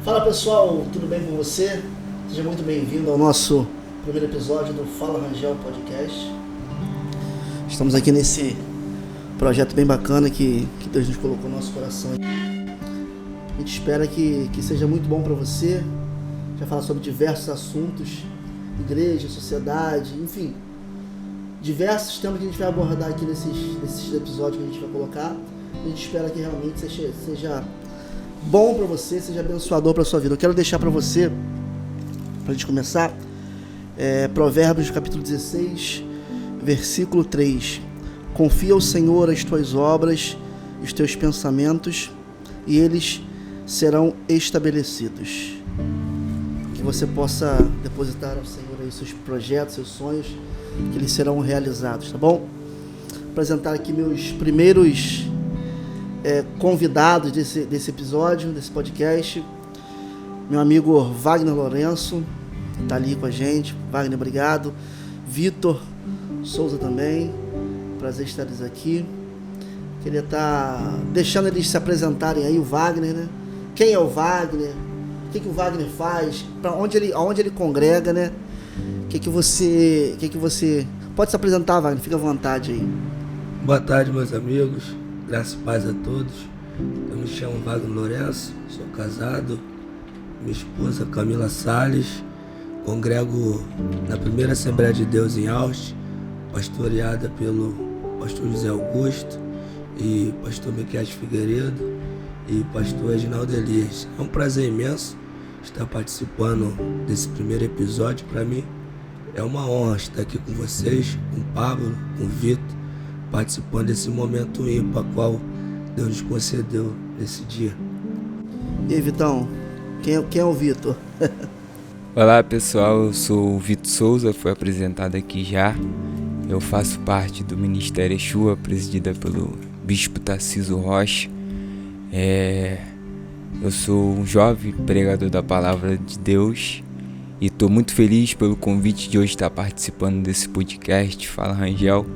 Fala pessoal, tudo bem com você? Seja muito bem-vindo ao nosso primeiro episódio do Fala Rangel Podcast. Estamos aqui nesse projeto bem bacana que Deus nos colocou no nosso coração. A gente espera que seja muito bom para você. A gente vai falar sobre diversos assuntos, igreja, sociedade, enfim. Diversos temas que a gente vai abordar aqui nesses episódios que a gente vai colocar. A gente espera que realmente seja bom para você, seja abençoador para sua vida. Eu quero deixar para você, para a gente começar, Provérbios capítulo 16, versículo 3. Confia ao Senhor as tuas obras, os teus pensamentos, e eles serão estabelecidos. Que você possa depositar ao Senhor aí seus projetos, seus sonhos, que eles serão realizados, tá bom? Vou apresentar aqui meus primeiros convidados desse episódio, desse podcast. Meu amigo Wagner Lourenço tá ali com a gente. Wagner, obrigado. Vitor Souza também, prazer estar eles aqui. Queria estar deixando eles se apresentarem aí, o Wagner, né? Quem é o Wagner? O que o Wagner faz? Aonde ele congrega, né? O que você pode se apresentar, Wagner? Fica à vontade aí. Boa tarde, meus amigos. Graças e paz a todos. Eu me chamo Wagner Lourenço, sou casado. Minha esposa Camila Salles. Congrego na primeira Assembleia de Deus em Austin, pastoreada pelo pastor José Augusto e pastor Miquel Figueiredo e pastor Reginaldo Elias. É um prazer imenso estar participando desse primeiro episódio. Para mim é uma honra estar aqui com vocês, com o Pablo, com o Vitor, participando desse momento ímpar qual Deus nos concedeu nesse dia. E aí, Vitão, quem é o Vitor? Olá pessoal, eu sou o Vitor Souza, fui apresentado aqui já. Eu faço parte do Ministério Yeshua, presidida pelo Bispo Tarcísio Rocha. Eu sou um jovem pregador da Palavra de Deus e estou muito feliz pelo convite de hoje estar participando desse podcast Fala Rangel,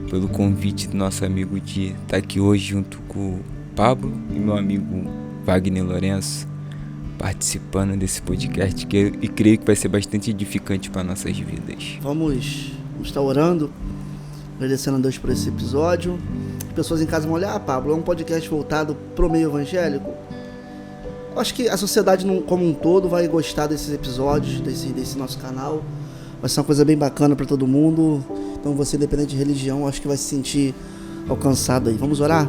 pelo convite do nosso amigo de estar aqui hoje junto com o Pablo e meu amigo Wagner Lourenço, participando desse podcast e creio que vai ser bastante edificante para nossas vidas. Vamos estar orando, agradecendo a Deus por esse episódio. Pessoas em casa vão olhar, Pablo, é um podcast voltado para o meio evangélico. Acho que a sociedade como um todo vai gostar desses episódios, desse nosso canal. Vai ser uma coisa bem bacana para todo mundo. Então você, independente de religião, acho que vai se sentir alcançado aí. Vamos orar?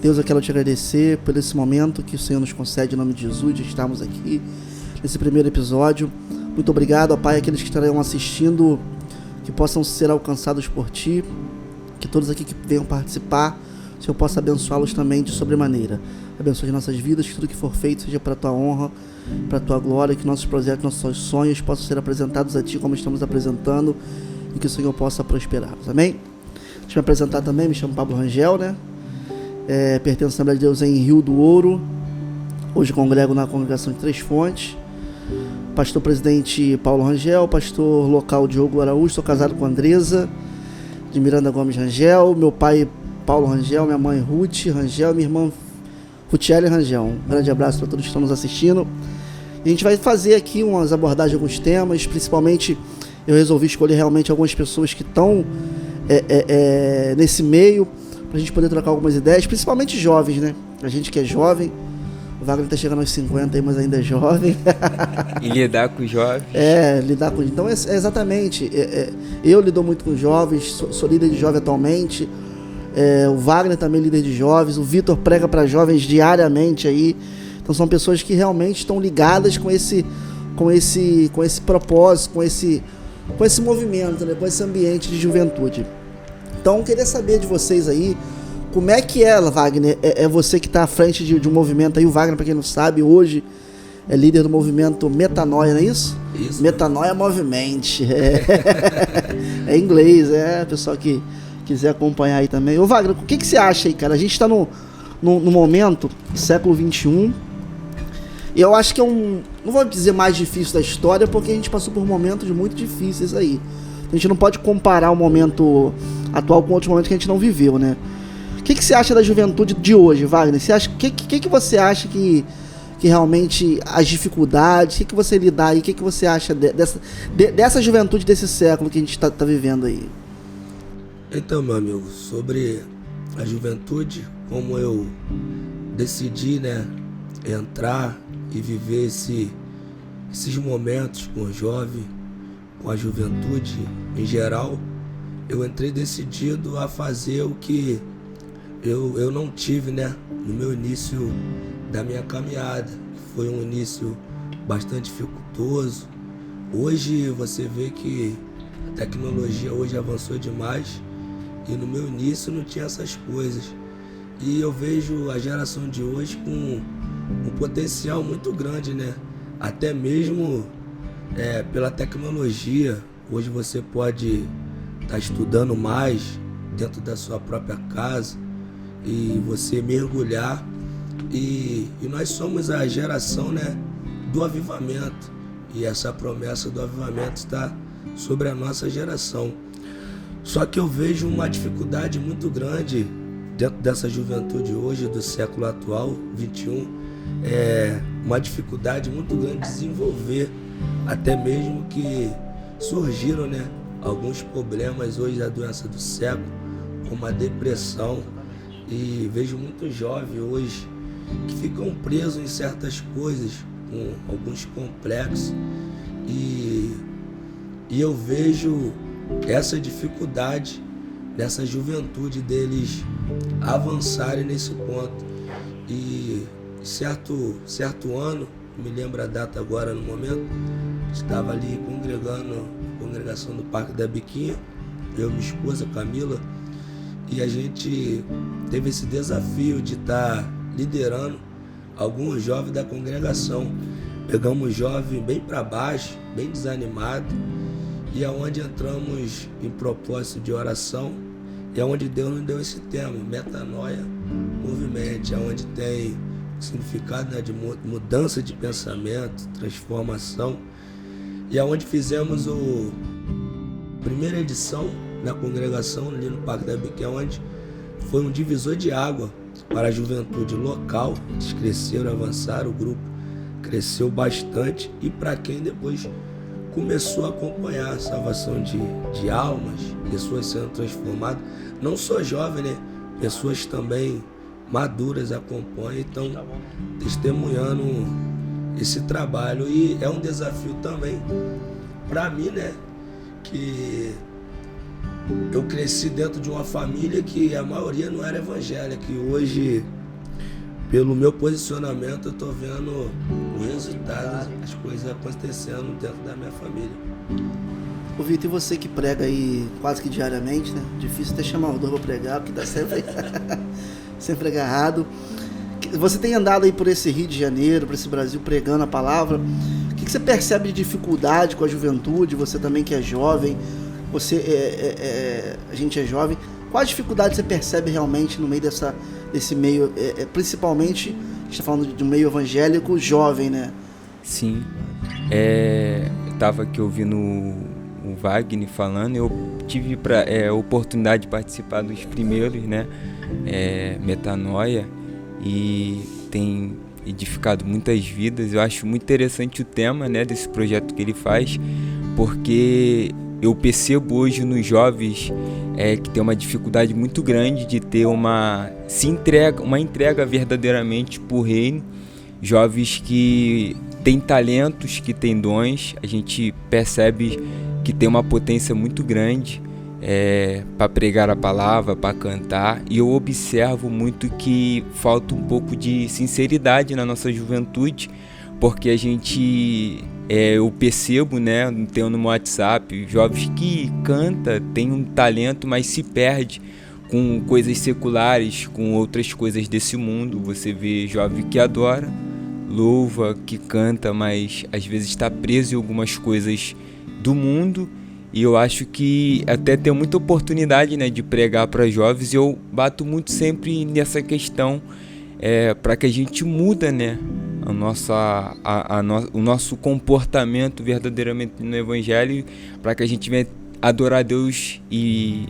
Deus, eu quero te agradecer por esse momento que o Senhor nos concede em nome de Jesus, de estarmos aqui nesse primeiro episódio. Muito obrigado, ó Pai, aqueles que estarão assistindo, que possam ser alcançados por Ti, que todos aqui que venham participar, o Senhor possa abençoá-los também de sobremaneira. Abençoe as nossas vidas, que tudo que for feito seja para a Tua honra, para a Tua glória, que nossos projetos, nossos sonhos possam ser apresentados a Ti como estamos apresentando e que o Senhor possa prosperá-los. Amém? Deixa eu me apresentar também, me chamo Pablo Rangel, né? Pertenço à Assembleia de Deus em Rio do Ouro. Hoje congrego na congregação de Três Fontes. Pastor presidente Paulo Rangel, pastor local Diogo Araújo, sou casado com Andresa de Miranda Gomes Rangel, meu pai Paulo Rangel, minha mãe Ruth Rangel, minha irmã Rutiele Rangel. Um grande abraço para todos que estão nos assistindo. E a gente vai fazer aqui umas abordagens de alguns temas, principalmente eu resolvi escolher realmente algumas pessoas que estão nesse meio, pra gente poder trocar algumas ideias, principalmente jovens, né? A gente que é jovem, o Wagner tá chegando aos 50 aí, mas ainda é jovem. E lidar com os jovens. Lidar com... Então, exatamente, eu lido muito com jovens, sou líder de jovem atualmente, o Wagner também é líder de jovens, o Vitor prega para jovens diariamente aí, então são pessoas que realmente estão ligadas com esse propósito, com esse movimento, né? Com esse ambiente de juventude. Então, eu queria saber de vocês aí, como é que é, Wagner, você que está à frente de um movimento aí, o Wagner, para quem não sabe, hoje é líder do movimento Metanoia, não é isso? Isso. Metanoia Movement, é inglês, pessoal que quiser acompanhar aí também. Ô Wagner, o que você acha aí, cara? A gente está no momento, século XXI, e eu acho que não vou dizer mais difícil da história, porque a gente passou por momentos muito difíceis aí. A gente não pode comparar o momento atual com outros momentos que a gente não viveu, né? O que você acha da juventude de hoje, Wagner? O que você acha que que realmente as dificuldades, o que você lidar aí, o que você acha dessa juventude desse século que a gente tá vivendo aí? Então, meu amigo, sobre a juventude, como eu decidi, né, entrar e viver esses momentos com o jovem, com a juventude em geral, eu entrei decidido a fazer o que eu não tive, né, no meu início da minha caminhada. Foi um início bastante dificultoso. Hoje você vê que a tecnologia hoje avançou demais e no meu início não tinha essas coisas. E eu vejo a geração de hoje com um potencial muito grande, né? Até mesmo pela tecnologia. Hoje você pode estar estudando mais dentro da sua própria casa e você mergulhar. E nós somos a geração, né, do avivamento. E essa promessa do avivamento está sobre a nossa geração. Só que eu vejo uma dificuldade muito grande dentro dessa juventude hoje, do século atual, 21, uma dificuldade muito grande de desenvolver, até mesmo que surgiram, né, alguns problemas hoje da doença do século, como a depressão, e vejo muitos jovens hoje que ficam presos em certas coisas, com alguns complexos, e eu vejo essa dificuldade dessa juventude deles avançarem nesse ponto. E certo ano, me lembro a data agora no momento, estava ali congregando na congregação do Parque da Biquinha, eu e minha esposa Camila, e a gente teve esse desafio de estar liderando alguns jovens da congregação. Pegamos jovem bem para baixo, bem desanimado, e aonde entramos em propósito de oração, e aonde Deus nos deu esse tema, metanoia, movimente, aonde tem significado, né, de mudança de pensamento, transformação, e aonde fizemos a primeira edição na congregação ali no Parque da Biquinha, onde foi um divisor de água para a juventude local. Eles cresceram, avançaram, o grupo cresceu bastante, e para quem depois começou a acompanhar a salvação de almas, pessoas sendo transformadas, não só jovens, né? Pessoas também maduras acompanham e estão testemunhando esse trabalho. E é um desafio também para mim, né? Que eu cresci dentro de uma família que a maioria não era evangélica, e hoje, pelo meu posicionamento, eu estou vendo o resultado, as coisas acontecendo dentro da minha família. Ô Vitor, e você que prega aí quase que diariamente, né? Difícil até chamar o Dor para pregar, porque tá sempre agarrado. Você tem andado aí por esse Rio de Janeiro, por esse Brasil, pregando a palavra. O que você percebe de dificuldade com a juventude? Você também que é jovem, a gente é jovem. Qual a dificuldade você percebe realmente no meio desse meio, principalmente, a gente está falando de um meio evangélico jovem, né? Sim, eu estava aqui ouvindo o Wagner falando, eu tive a oportunidade de participar dos primeiros, né, Metanoia, e tem edificado muitas vidas. Eu acho muito interessante o tema, né, desse projeto que ele faz, porque eu percebo hoje nos jovens que tem uma dificuldade muito grande de ter uma entrega verdadeiramente para o reino. Jovens que têm talentos, que têm dons, a gente percebe que tem uma potência muito grande para pregar a palavra, para cantar, e eu observo muito que falta um pouco de sinceridade na nossa juventude, porque a gente... eu percebo, né, tenho no WhatsApp, jovens que canta, tem um talento, mas se perde com coisas seculares, com outras coisas desse mundo. Você vê jovem que adora, louva, que canta, mas às vezes está preso em algumas coisas do mundo. E eu acho que até tem muita oportunidade, né, de pregar para jovens, e eu bato muito sempre nessa questão, para que a gente muda, né, o nosso comportamento verdadeiramente no Evangelho, para que a gente venha adorar a Deus e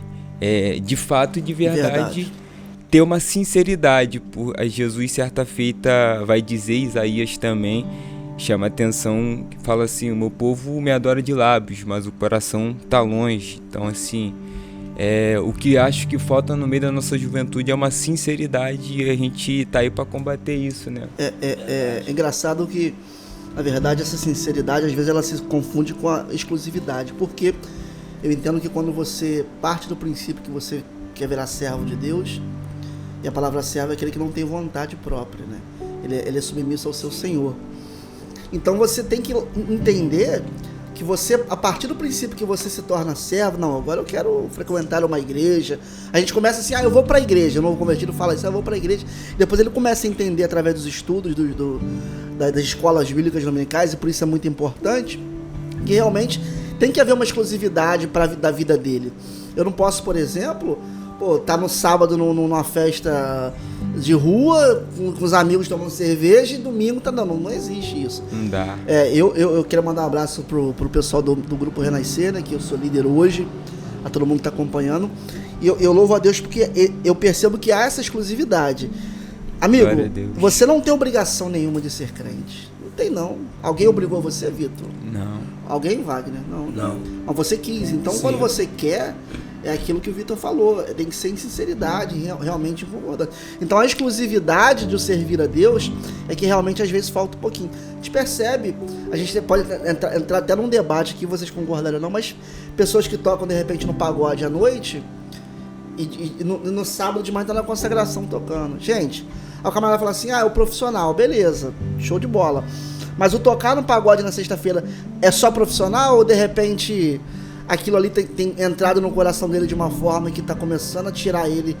de fato e de verdade ter uma sinceridade. Jesus, certa feita, vai dizer, Isaías também, chama atenção, que fala assim: o meu povo me adora de lábios, mas o coração tá longe. Então, assim, o que acho que falta no meio da nossa juventude é uma sinceridade, e a gente tá aí para combater isso, né? É engraçado que, na verdade, essa sinceridade, às vezes, ela se confunde com a exclusividade, porque eu entendo que quando você parte do princípio que você quer virar servo de Deus, e a palavra servo é aquele que não tem vontade própria, né? Ele é submisso ao seu Senhor. Então você tem que entender que você, a partir do princípio que você se torna servo, não, agora eu quero frequentar uma igreja. A gente começa assim: eu vou para a igreja. O novo convertido fala isso: eu vou para a igreja. Depois ele começa a entender através dos estudos das escolas bíblicas dominicais, e por isso é muito importante, que realmente tem que haver uma exclusividade da vida dele. Eu não posso, por exemplo, tá no sábado numa festa de rua, com os amigos tomando cerveja, e domingo tá dando. Não existe isso. Não dá. Eu quero mandar um abraço pro pessoal do Grupo Renascer, né, que eu sou líder hoje, a todo mundo que tá acompanhando. E eu louvo a Deus porque eu percebo que há essa exclusividade. Amigo, você não tem obrigação nenhuma de ser crente. Não tem, não. Alguém obrigou você, Vitor? Não. Alguém, Wagner? Não. Mas você quis. Então, Sim. Quando você quer, é aquilo que o Vitor falou. Tem que ser em sinceridade, realmente incomodado. Então, a exclusividade de servir a Deus é que realmente, às vezes, falta um pouquinho. A gente percebe, a gente pode entrar até num debate aqui, vocês concordaram ou não, mas pessoas que tocam, de repente, no pagode à noite, e no sábado de manhã tá na consagração tocando. Gente, aí o camarada fala assim: é o profissional, beleza, show de bola. Mas o tocar no pagode na sexta-feira é só profissional, ou de repente aquilo ali tem entrado no coração dele de uma forma que tá começando a tirar ele?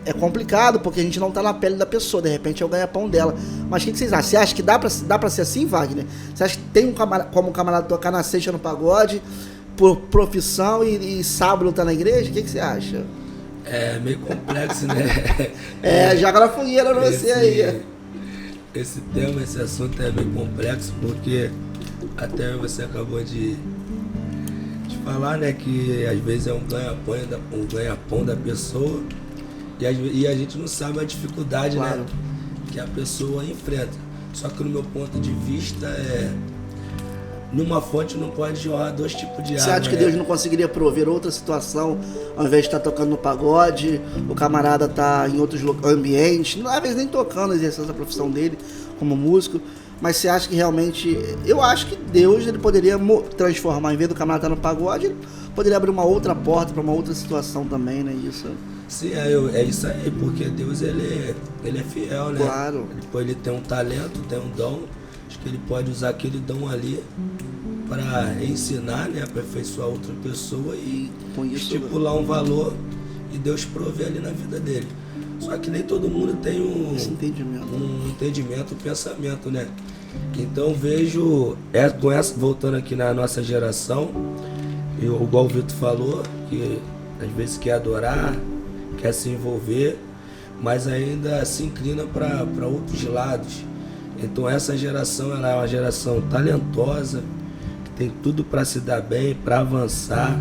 É complicado, porque a gente não tá na pele da pessoa, de repente é o ganha-pão dela. Mas o que vocês acham? Você acha que dá pra ser assim, Wagner? Você acha que tem como um camarada tocar na sexta no pagode por profissão e sábado tá na igreja? O que você acha? É meio complexo, né? Joga na fogueira pra você aí. Esse tema, esse assunto é meio complexo, porque até você acabou de falar, né, que às vezes é um ganha-pão da pessoa, e a gente não sabe a dificuldade, claro, né, que a pessoa enfrenta. Só que no meu ponto de vista numa fonte não pode jorrar dois tipos de água. Você acha que Deus não conseguiria prover outra situação, ao invés de estar tocando no pagode, o camarada tá em outros ambientes, às vezes nem tocando, exercendo a profissão dele como músico, mas você acha que realmente... Eu acho que Deus ele poderia transformar, em vez do camarada estar no pagode, ele poderia abrir uma outra porta para uma outra situação também, né? Isso. Sim, é isso aí, porque Deus ele é fiel, né? Claro. Ele tem um talento, tem um dom, acho que ele pode usar aquele dom ali para ensinar, né, aperfeiçoar outra pessoa e estipular um valor, e Deus provê ali na vida dele. Só que nem todo mundo tem um entendimento, um pensamento, né? Então vejo, voltando aqui na nossa geração, igual o Vitor falou, que às vezes quer adorar, quer se envolver, mas ainda se inclina para outros lados. Então essa geração, ela é uma geração talentosa, tem tudo para se dar bem, para avançar,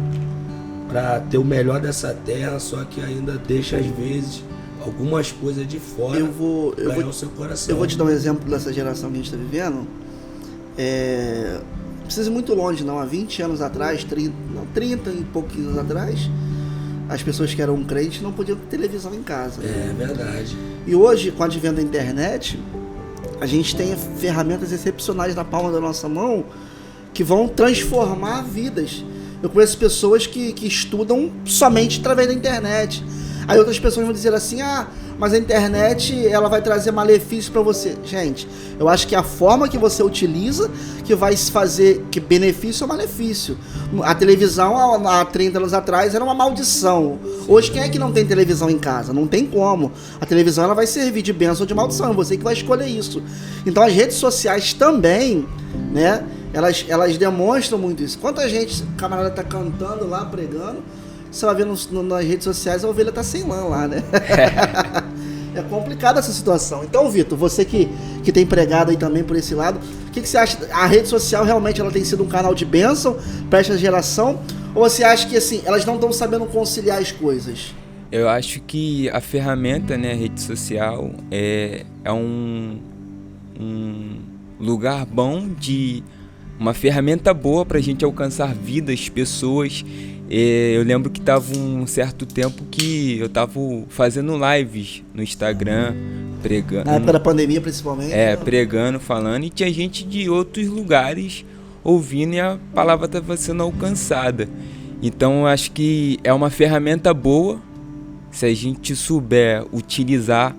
para ter o melhor dessa terra, só que ainda deixa às vezes algumas coisas de fora ganhar o seu coração. Eu vou te dar um exemplo dessa geração que a gente está vivendo. Não precisa ir muito longe, não. Há 20 anos atrás, 30 e pouquinhos anos atrás, as pessoas que eram crentes não podiam ter televisão em casa. É verdade. E hoje, com o advento da internet, a gente tem ferramentas excepcionais na palma da nossa mão que vão transformar vidas. Eu conheço pessoas que estudam somente através da internet. Aí outras pessoas vão dizer assim: mas a internet ela vai trazer malefício para você. Gente, eu acho que a forma que você utiliza que vai fazer que benefício ou malefício. A televisão há 30 anos atrás era uma maldição. Hoje quem é que não tem televisão em casa? Não tem como. A televisão ela vai servir de bênção ou de maldição, é você que vai escolher isso. Então as redes sociais também, né? Elas demonstram muito isso. Quanta gente, o camarada tá cantando lá, pregando, você vai ver nas redes sociais, a ovelha tá sem lã lá, né? É complicada essa situação. Então, Vitor, você que tem pregado aí também por esse lado, o que você acha? A rede social realmente ela tem sido um canal de bênção para esta geração? Ou você acha que assim, elas não estão sabendo conciliar as coisas? Eu acho que a ferramenta, né, a rede social, é um lugar bom uma ferramenta boa pra gente alcançar vidas, pessoas. Eu lembro que tava um certo tempo que eu tava fazendo lives no Instagram, pregando. Na época da pandemia, principalmente. Pregando, falando, e tinha gente de outros lugares ouvindo e a palavra estava sendo alcançada. Então eu acho que é uma ferramenta boa. Se a gente souber utilizar,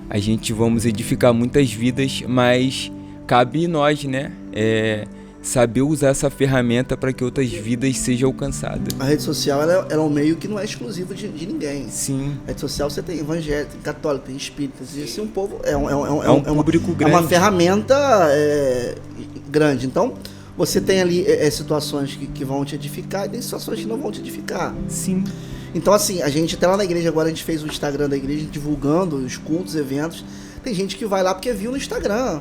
a gente vamos edificar muitas vidas, mas cabe nós, né? Saber usar essa ferramenta para que outras vidas sejam alcançadas. A rede social ela é um meio que não é exclusivo de ninguém. Sim. A rede social você tem evangélico, tem católico, tem espíritas. Esse é um povo. É um público grande. É uma ferramenta grande. Então, você tem ali situações que vão te edificar e tem situações que não vão te edificar. Sim. Então, assim, a gente até lá na igreja agora, a gente fez o Instagram da igreja divulgando os cultos, eventos. Tem gente que vai lá porque viu no Instagram.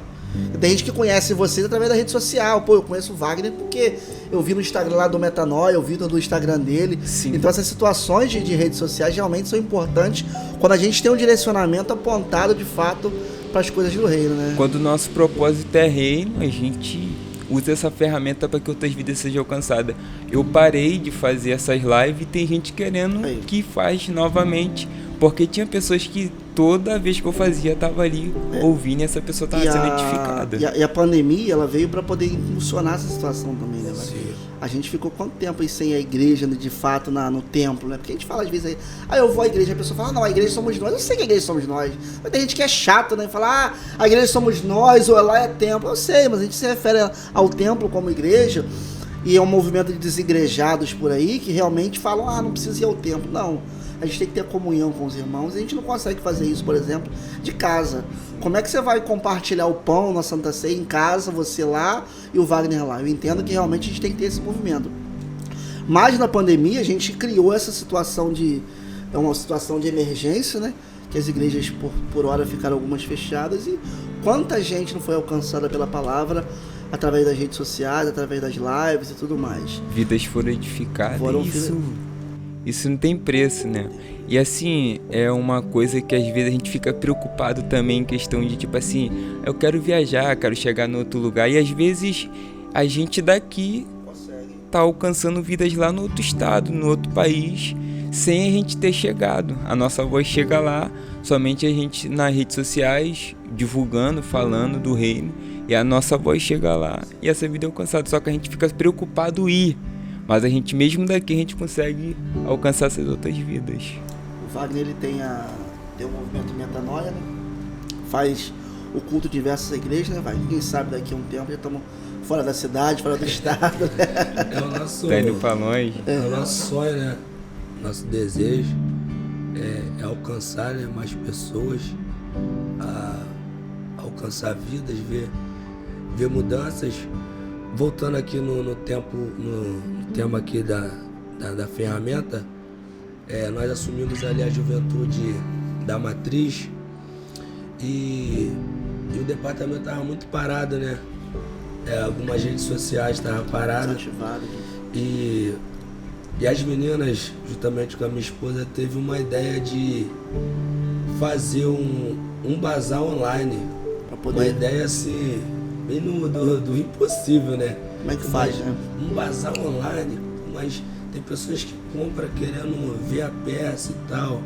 Tem gente que conhece vocês através da rede social. Pô, eu conheço o Wagner porque eu vi no Instagram lá do Metanoia, eu vi do Instagram dele. Sim. Então essas situações de redes sociais realmente são importantes quando a gente tem um direcionamento apontado de fato para as coisas do reino, né? Quando o nosso propósito é reino, a gente usa essa ferramenta para que outras vidas sejam alcançadas. Eu parei de fazer essas lives e tem gente querendo que faz novamente, porque tinha pessoas que toda vez que eu fazia tava ali ouvindo e essa pessoa tava sendo edificada. E a pandemia, ela veio para poder impulsionar essa situação também, né? Sim. A gente ficou quanto tempo aí sem a igreja, de fato, no templo, né? Porque a gente fala às vezes aí, eu vou à igreja, a pessoa fala, não, a igreja somos nós. Eu sei que a igreja somos nós. Mas tem gente que é chato, né? Fala, a igreja somos nós, ou lá é templo. Eu sei, mas a gente se refere ao templo como igreja. E é um movimento de desigrejados por aí que realmente falam, não precisa ir ao templo. Não. A gente tem que ter comunhão com os irmãos. E a gente não consegue fazer isso, por exemplo, de casa. Como é que você vai compartilhar o pão na Santa Ceia em casa, você lá e o Wagner lá? Eu entendo que realmente a gente tem que ter esse movimento. Mas na pandemia a gente criou essa situação é uma situação de emergência, né? Que as igrejas por hora ficaram algumas fechadas. E quanta gente não foi alcançada pela palavra através das redes sociais, através das lives e tudo mais. Vidas foram edificadas. Isso não tem preço, né? E assim, é uma coisa que às vezes a gente fica preocupado também em questão de tipo assim, eu quero viajar, quero chegar no outro lugar. E às vezes a gente daqui tá alcançando vidas lá no outro estado, no outro país, sem a gente ter chegado. A nossa voz chega lá, somente a gente nas redes sociais, divulgando, falando do reino. E a nossa voz chega lá e essa vida é alcançada. Só que a gente fica preocupado em ir. Mas a gente, mesmo daqui, a gente consegue alcançar essas outras vidas. O Wagner, ele tem o movimento Metanoia, né? Faz o culto de diversas igrejas, né, Wagner? Quem sabe daqui a um tempo já estamos fora da cidade, fora do estado, né? É o nosso... Tá indo pra longe. É o nosso sonho, né? Nosso desejo é alcançar, né, mais pessoas, alcançar vidas, ver mudanças. Voltando aqui no tema aqui da ferramenta, nós assumimos ali a juventude da matriz e o departamento estava muito parado, né? Algumas redes sociais estavam paradas e as meninas, juntamente com a minha esposa, teve uma ideia de fazer um bazar online. Uma ideia assim, bem do impossível, né? Como é que faz, né? Um bazar online, mas tem pessoas que compram querendo ver a peça e tal.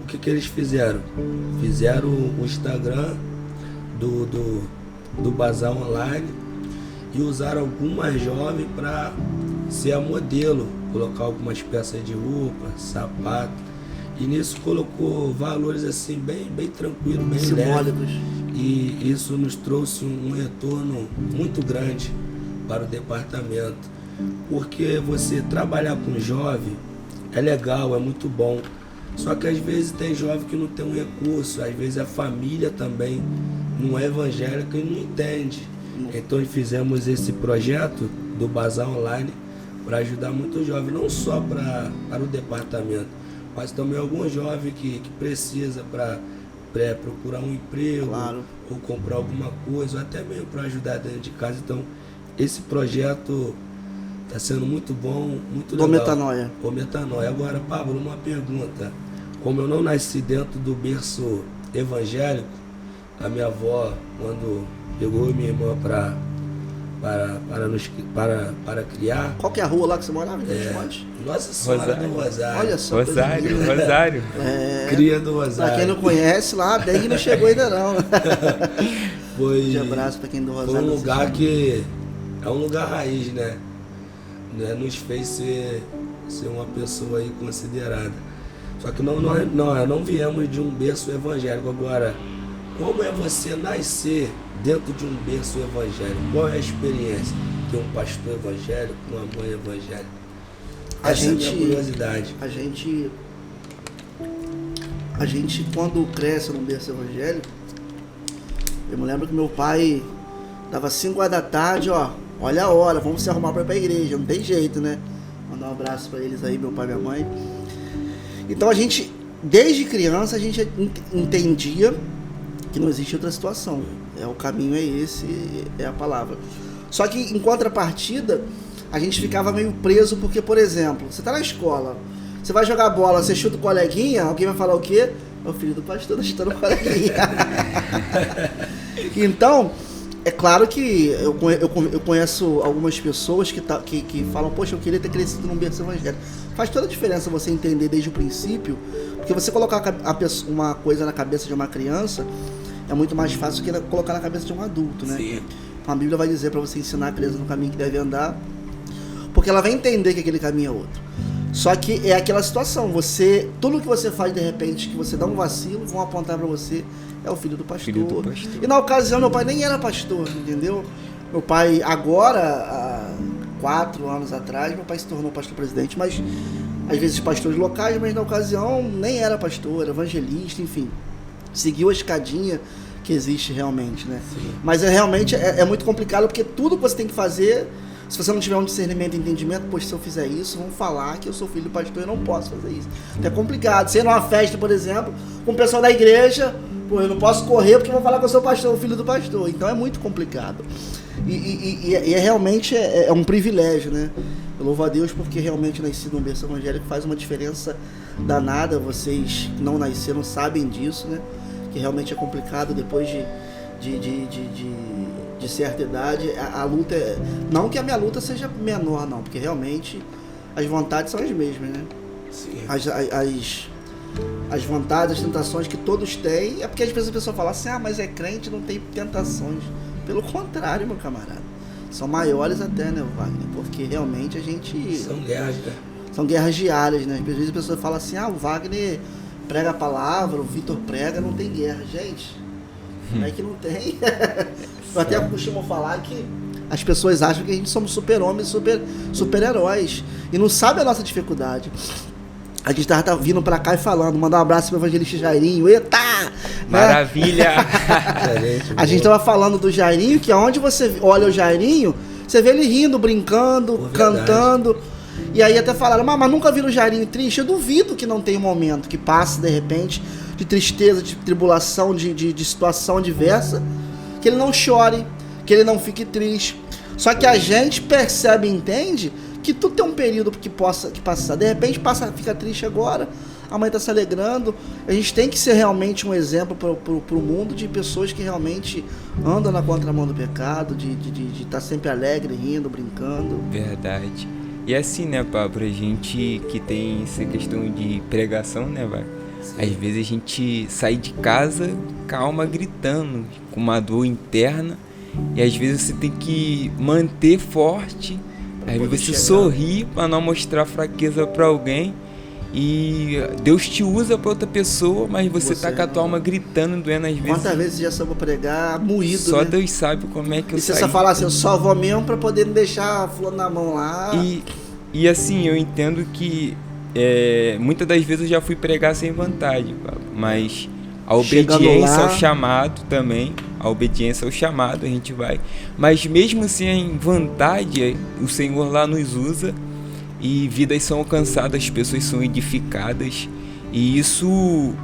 O que eles fizeram? Fizeram o Instagram do bazar online e usaram algumas jovens para ser a modelo, colocar algumas peças de roupa, sapato. E nisso colocou valores assim bem tranquilo, bem simbólicos. E isso nos trouxe um retorno muito grande para o departamento. Porque você trabalhar com jovem é legal, é muito bom. Só que às vezes tem jovem que não tem um recurso, às vezes a família também não é evangélica e não entende. Então fizemos esse projeto do Bazar Online para ajudar muitos jovens, não só para o departamento, mas também algum jovem que precisa para procurar um emprego, claro, ou comprar alguma coisa, ou até mesmo para ajudar dentro de casa. Então, esse projeto está sendo muito bom, muito legal. O Metanoia. O Metanoia. Agora, Pablo, uma pergunta. como eu não nasci dentro do berço evangélico, a minha avó, quando pegou minha irmã para criar... Qual que é a rua lá que você morava? Nossa Senhora do Rosário. Olha só. Rosário. Cria do Rosário. Pra quem não conhece lá, a dengue não chegou ainda não. De abraço pra quem do Rosário. Foi um lugar que é um lugar raiz, né? Nos fez ser uma pessoa aí considerada. Só que nós não viemos de um berço evangélico. Agora, como é você nascer dentro de um berço evangélico? Qual é a experiência? Ter um pastor evangélico, uma mãe evangélica? Essa é a minha curiosidade. A gente, quando cresce num berço evangélico, eu me lembro que meu pai dava 5 horas da tarde, olha a hora, vamos se arrumar pra ir pra igreja, não tem jeito, né? Mandar um abraço pra eles aí, meu pai e minha mãe. Então a gente, desde criança, a gente entendia que não existe outra situação. O caminho é esse, é a palavra. Só que em contrapartida, a gente ficava meio preso porque, por exemplo, você tá na escola, você vai jogar bola, você chuta o coleguinha, alguém vai falar o quê? É o filho do pastor, tá chutando o coleguinha. Então, é claro que eu conheço algumas pessoas que falam, poxa, eu queria ter crescido num berço evangélico. Faz toda a diferença você entender desde o princípio, porque você colocar uma coisa na cabeça de uma criança é muito mais fácil do que colocar na cabeça de um adulto, né? Sim. A Bíblia vai dizer para você ensinar a criança no caminho que deve andar, porque ela vai entender que aquele caminho é outro. Só que é aquela situação, tudo que você faz de repente, que você dá um vacilo, vão apontar para você, é o filho do pastor. E na ocasião, meu pai nem era pastor, entendeu? Meu pai, agora, há 4 anos atrás, meu pai se tornou pastor presidente, mas às vezes pastores locais, mas na ocasião nem era pastor, era evangelista, enfim. Seguiu a escadinha que existe realmente, né? Sim. Mas realmente é muito complicado, porque tudo que você tem que fazer, se você não tiver um discernimento e entendimento, poxa, se eu fizer isso, vão falar que eu sou filho do pastor e não posso fazer isso. É complicado. Você ir numa festa, por exemplo, com o pessoal da igreja, pô, eu não posso correr porque vão falar que eu sou pastor, filho do pastor. Então é muito complicado. E realmente é um privilégio, né? Eu louvo a Deus porque realmente nasci num berço evangélico faz uma diferença danada. Vocês que não nasceram sabem disso, né? Que realmente é complicado depois de certa idade. A luta não que a minha luta seja menor, não, porque realmente as vontades são as mesmas, né? Sim. As vontades, as tentações que todos têm, é porque às vezes a pessoa fala assim, mas é crente, não tem tentações. Pelo contrário, meu camarada. São maiores até, né, Wagner? Porque realmente a gente... São guerras, né? São guerras diárias, né? Às vezes a pessoa fala assim, o Wagner prega a palavra, o Vitor prega, não tem guerra. Gente, não é que não tem. Eu até costumo falar que as pessoas acham que a gente somos super-homens, super-heróis. E não sabe a nossa dificuldade. A gente tava vindo pra cá e falando, mandar um abraço pro evangelista Jairinho. Eita! Maravilha! A gente tava falando do Jairinho, que aonde você olha o Jairinho, você vê ele rindo, brincando, cantando. E aí até falaram, mas nunca viram o Jairinho triste? Eu duvido que não tenha um momento que passe, de repente, de tristeza, de tribulação, de situação adversa, que ele não chore, que ele não fique triste. Só que a gente percebe e entende que tudo tem um período que passar. De repente fica triste agora, amanhã está se alegrando. A gente tem que ser realmente um exemplo para o mundo de pessoas que realmente andam na contramão do pecado, de estar sempre alegre, rindo, brincando. Verdade. E assim, né, Pablo, a gente que tem essa questão de pregação, né, vai? Às vezes a gente sai de casa calma, gritando, com uma dor interna, e às vezes você tem que manter forte. Aí você sorri para não mostrar fraqueza para alguém, e Deus te usa para outra pessoa, mas você tá com a tua alma gritando, doendo às vezes. Quantas vezes já soube pregar moído, só, né? Deus sabe como é que eu saí. E você só fala assim, eu só vou mesmo para poder não deixar a flor na mão lá. E assim, eu entendo que muitas das vezes eu já fui pregar sem vontade, mas a obediência ao chamado também, a obediência ao chamado a gente vai, mas mesmo sem vontade, o Senhor lá nos usa e vidas são alcançadas, pessoas são edificadas, e isso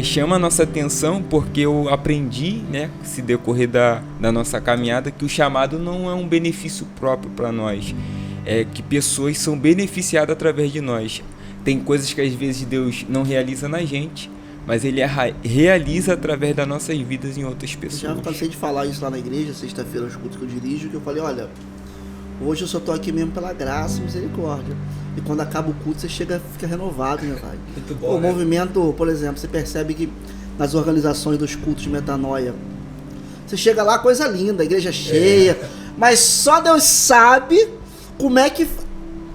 chama a nossa atenção, porque eu aprendi, né, se decorrer da nossa caminhada, que o chamado não é um benefício próprio para nós, é que pessoas são beneficiadas através de nós. tem coisas que às vezes Deus não realiza na gente, mas Ele realiza através das nossas vidas em outras Eu pessoas. já cansei de falar isso lá na igreja, sexta-feira, os cultos que eu dirijo, que eu falei, olha, hoje eu só tô aqui mesmo pela graça e misericórdia. E quando acaba o culto, você fica renovado, né, vai? Muito bom, O né? movimento, por exemplo, você percebe que nas organizações dos cultos de metanoia, você chega lá, coisa linda, a igreja cheia, mas só Deus sabe como é que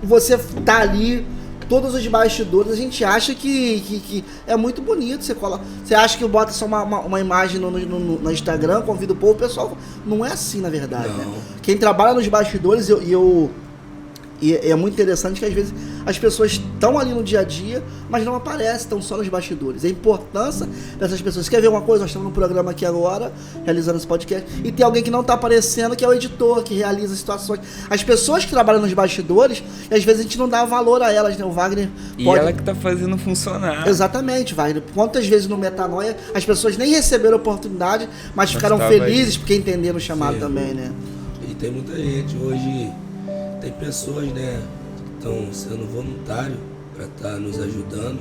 você tá ali, todos os bastidores. A gente acha que é muito bonito. Você acha que bota só uma imagem no Instagram, convida o povo, o pessoal. Não é assim, na verdade. Não. Né? Quem trabalha nos bastidores, e é muito interessante que às vezes as pessoas estão ali no dia a dia, mas não aparecem, estão só nos bastidores. A importância dessas pessoas. Você quer ver uma coisa? Nós estamos num programa aqui agora, realizando esse podcast, e tem alguém que não está aparecendo, que é o editor, que realiza situações. As pessoas que trabalham nos bastidores, e às vezes a gente não dá valor a elas, né? O Wagner E pode... ela que tá fazendo funcionar. Exatamente, Wagner. Quantas vezes no Metanoia as pessoas nem receberam a oportunidade, mas ficaram tava felizes aí. porque entenderam o chamado Sim. também, né? E tem muita gente hoje, tem pessoas, né, que estão sendo voluntários para estar nos ajudando,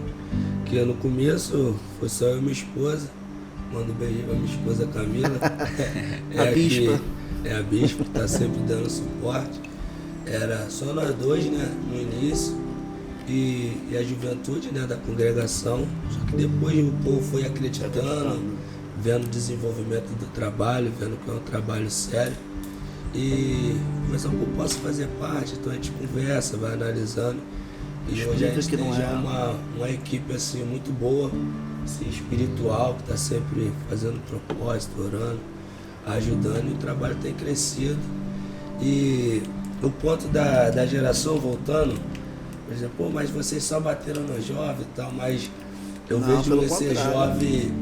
que no começo foi só eu e minha esposa, mando um beijinho pra minha esposa Camila, A bispa. É a bispa que está sempre dando suporte. Era só nós dois, né, no início, e a juventude, né, da congregação, só que depois o povo foi acreditando, vendo o desenvolvimento do trabalho, vendo que é um trabalho sério. E mas eu posso fazer parte, então a gente conversa, vai analisando. E hoje a gente que tem não já é. uma equipe assim, muito boa, assim, espiritual, que está sempre fazendo propósito, orando, ajudando, e o trabalho tem crescido. E o ponto da geração voltando, por exemplo, pô, mas vocês só bateram no jovem e tal, mas eu Não, vejo pelo esse contrário. jovem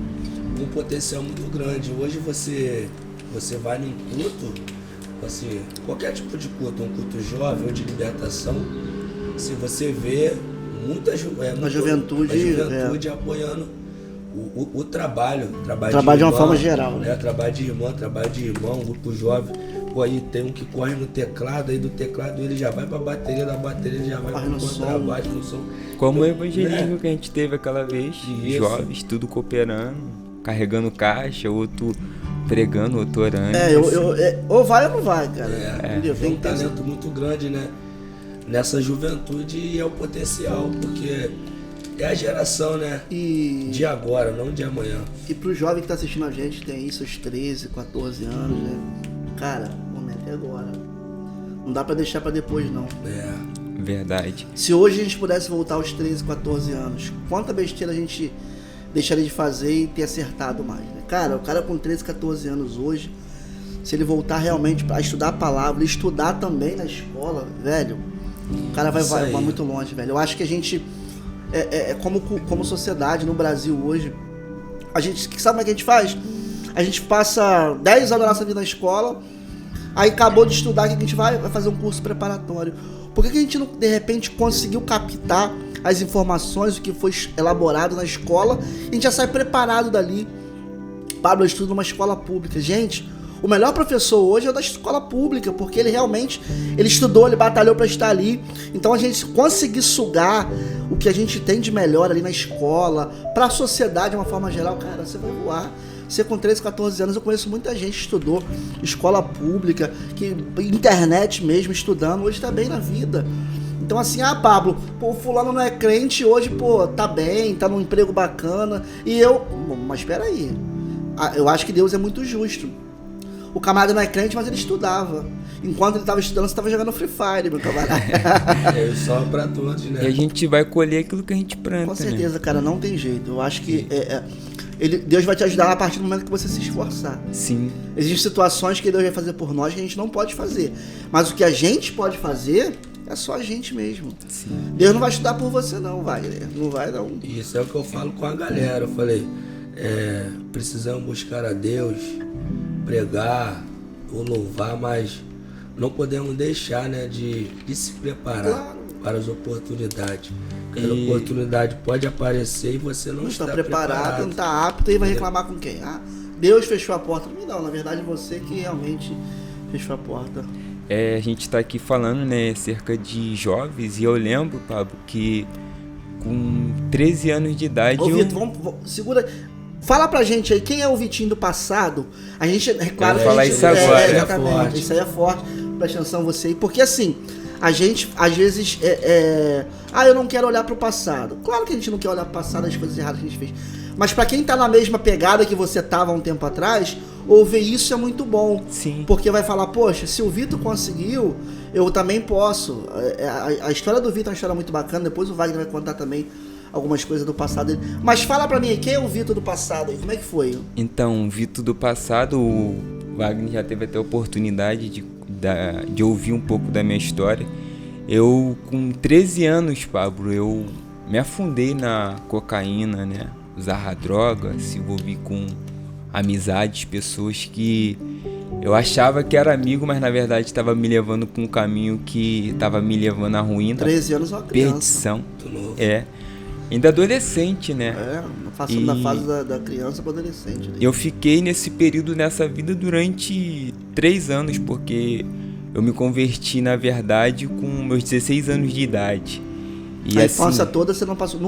com um potencial muito grande. Hoje você vai num culto, assim, qualquer tipo de culto, um culto jovem ou de libertação, se você vê muita juventude apoiando o trabalho De uma forma geral, né? Trabalho de irmão, grupo jovem. Pô, aí tem um que corre no teclado, aí do teclado ele já vai pra bateria, da bateria ele já vai Corre pro no som. contrabaixo, no som. Como o Então, evangelismo né? que a gente teve aquela vez, Isso. jovens, tudo cooperando, carregando caixa, outro pregando, outro orando. Ou vai ou não vai, cara. É, Entendeu? tem um que ter esse- talento muito grande, né? Nessa juventude, e é o potencial, porque é a geração, né? De agora, não de amanhã. E pro jovem que tá assistindo a gente, tem aí seus 13, 14 anos, né? Cara, o momento é agora. Não dá pra deixar pra depois, não. É. Verdade. Se hoje a gente pudesse voltar aos 13, 14 anos, quanta besteira a gente deixaria de fazer e ter acertado mais, né? Cara, o cara com 13, 14 anos hoje, se ele voltar realmente pra estudar a palavra, estudar também na escola, velho, o cara vai Isso aí. muito longe, velho. Eu acho que a gente, como sociedade no Brasil hoje, a gente, sabe como é que a gente faz? A gente passa 10 anos da nossa vida na escola, aí acabou de estudar, o que a gente vai fazer um curso preparatório. Por que a gente não, de repente, conseguiu captar as informações, o que foi elaborado na escola, e a gente já sai preparado dali? Pablo, eu estudo numa escola pública. Gente, o melhor professor hoje é o da escola pública, porque ele realmente, ele estudou, ele batalhou para estar ali. Então a gente conseguir sugar o que a gente tem de melhor ali na escola, para a sociedade de uma forma geral, cara, você vai voar. Você com 13, 14 anos, eu conheço muita gente que estudou escola pública, que internet mesmo, estudando, hoje tá bem na vida. Então assim, Pablo, pô, fulano não é crente, hoje, pô, tá bem, tá num emprego bacana, e eu... Mas espera aí, eu acho que Deus é muito justo. O camarada não é crente, mas ele estudava. Enquanto ele estava estudando, você estava jogando Free Fire, meu camarada. É só pra todos, né? E a gente vai colher aquilo que a gente planta, Com certeza, né? cara, não tem jeito. Eu acho que Deus vai te ajudar a partir do momento que você se esforçar. Sim. Existem situações que Deus vai fazer por nós que a gente não pode fazer. Mas o que a gente pode fazer é só a gente mesmo. Sim. Deus não vai estudar por você não, Wagner. Não vai não. Isso é o que eu falo com a galera. Eu falei, precisamos buscar a Deus, pregar ou louvar, mas não podemos deixar, né, de se preparar para as oportunidades. Porque a oportunidade pode aparecer e você não está preparado. Não está apto e vai reclamar com quem? Deus fechou a porta. Não, na verdade você que realmente fechou a porta. A gente tá aqui falando, né, acerca de jovens, e eu lembro, Pablo, que com 13 anos de idade. Ô, Vitor, segura. Fala pra gente aí, quem é o Vitinho do passado? A gente, é claro que falar isso agora. Exatamente, isso aí é forte. Presta atenção você aí, porque assim, a gente, às vezes, eu não quero olhar pro passado. Claro que a gente não quer olhar pro passado, as coisas erradas que a gente fez. Mas pra quem tá na mesma pegada que você tava há um tempo atrás, ouvir isso é muito bom. Sim. Porque vai falar, poxa, se o Vitor conseguiu, eu também posso. A história do Vitor é uma história muito bacana, depois o Wagner vai contar também algumas coisas do passado dele. Mas fala pra mim, quem é o Vitor do passado aí? Como é que foi? Então, o Vitor do passado, o Wagner já teve até a oportunidade de ouvir um pouco da minha história. Eu, com 13 anos, Pablo, eu me afundei na cocaína, né? Usava droga, se envolvi com amizades, pessoas que eu achava que era amigo, mas na verdade estava me levando para um caminho que estava me levando à ruína. 13 anos é uma criança. Perdição. Ainda adolescente, né? Passando da fase da criança para adolescente. Né? Eu fiquei nesse período, nessa vida, durante 3 anos, porque eu me converti, na verdade, com meus 16 anos de idade. E a assim, infância toda você não passou.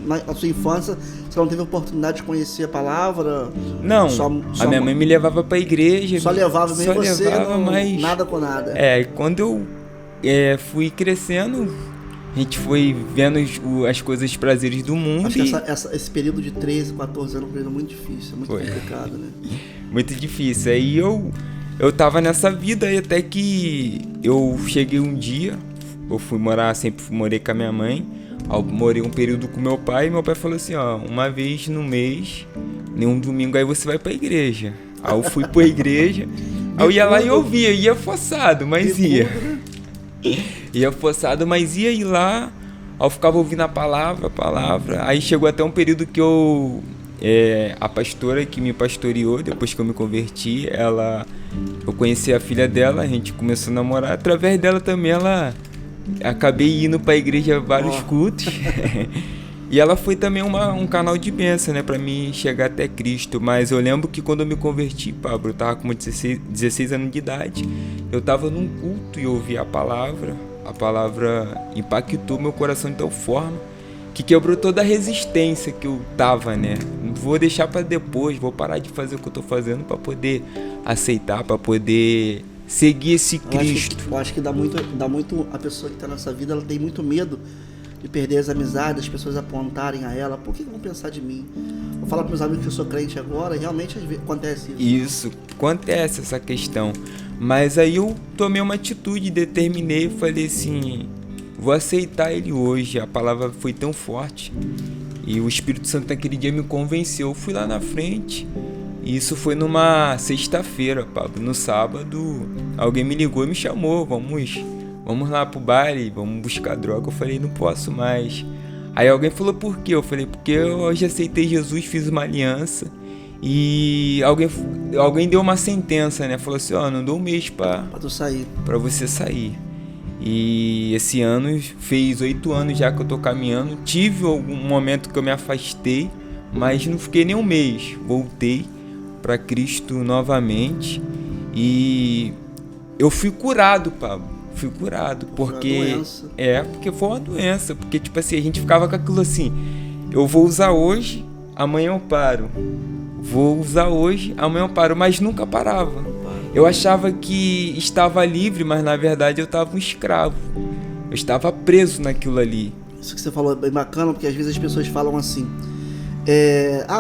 Na sua infância você não teve oportunidade de conhecer a palavra? Não, a minha mãe me levava pra igreja. Só levava mesmo você, levava, mas nada com nada. Quando eu fui crescendo, a gente foi vendo as coisas, os prazeres do mundo. Acho que esse período de 13, 14 anos é um período muito difícil, é muito complicado, né? Muito difícil. Aí eu tava nessa vida e até que eu cheguei um dia. Eu sempre morei com a minha mãe. Eu morei um período com meu pai. E meu pai falou assim, uma vez no mês, nenhum domingo, aí você vai pra igreja. Aí eu fui pra igreja. Aí eu ia lá e ouvia. Ia forçado, mas ia. Ia forçado, mas ia ir lá. Aí eu ficava ouvindo a palavra. Aí chegou até um período que a pastora que me pastoreou, depois que eu me converti, eu conheci a filha dela, a gente começou a namorar. Através dela também, acabei indo pra igreja vários cultos. E ela foi também um canal de bênção, né, pra mim chegar até Cristo. Mas eu lembro que quando eu me converti, Pablo, eu tava com 16 anos de idade. Eu tava num culto e eu ouvi a palavra impactou meu coração de tal forma que quebrou toda a resistência que eu tava, né? Vou deixar pra depois, vou parar de fazer o que eu tô fazendo pra poder aceitar, pra poder seguir esse Cristo. Eu acho que dá muito a pessoa que tá nessa vida, ela tem muito medo de perder as amizades, as pessoas apontarem a ela, por que vão pensar de mim? Vou falar para meus amigos que eu sou crente agora, e realmente acontece isso. Isso, acontece essa questão. Mas aí eu tomei uma atitude, determinei, falei assim, vou aceitar ele hoje. A palavra foi tão forte e o Espírito Santo naquele dia me convenceu. Eu fui lá na frente. E isso foi numa sexta-feira, Pablo. No sábado, alguém me ligou e me chamou. Vamos lá pro baile, vamos buscar droga. Eu falei, não posso mais. Aí alguém falou, por quê? Eu falei, porque eu hoje aceitei Jesus, fiz uma aliança. E alguém deu uma sentença, né? Falou assim, não dou um mês pra tu sair. Pra você sair. E esse ano, fez 8 anos já que eu tô caminhando. Tive algum momento que eu me afastei, mas não fiquei nem um mês. Voltei para Cristo novamente e eu fui curado, Pablo. Fui curado porque foi uma doença, porque tipo assim, a gente ficava com aquilo assim, eu vou usar hoje, amanhã eu paro. Vou usar hoje, amanhã eu paro, mas nunca parava. Eu achava que estava livre, mas na verdade eu estava um escravo. Eu estava preso naquilo ali. Isso que você falou é bem bacana, porque às vezes as pessoas falam assim,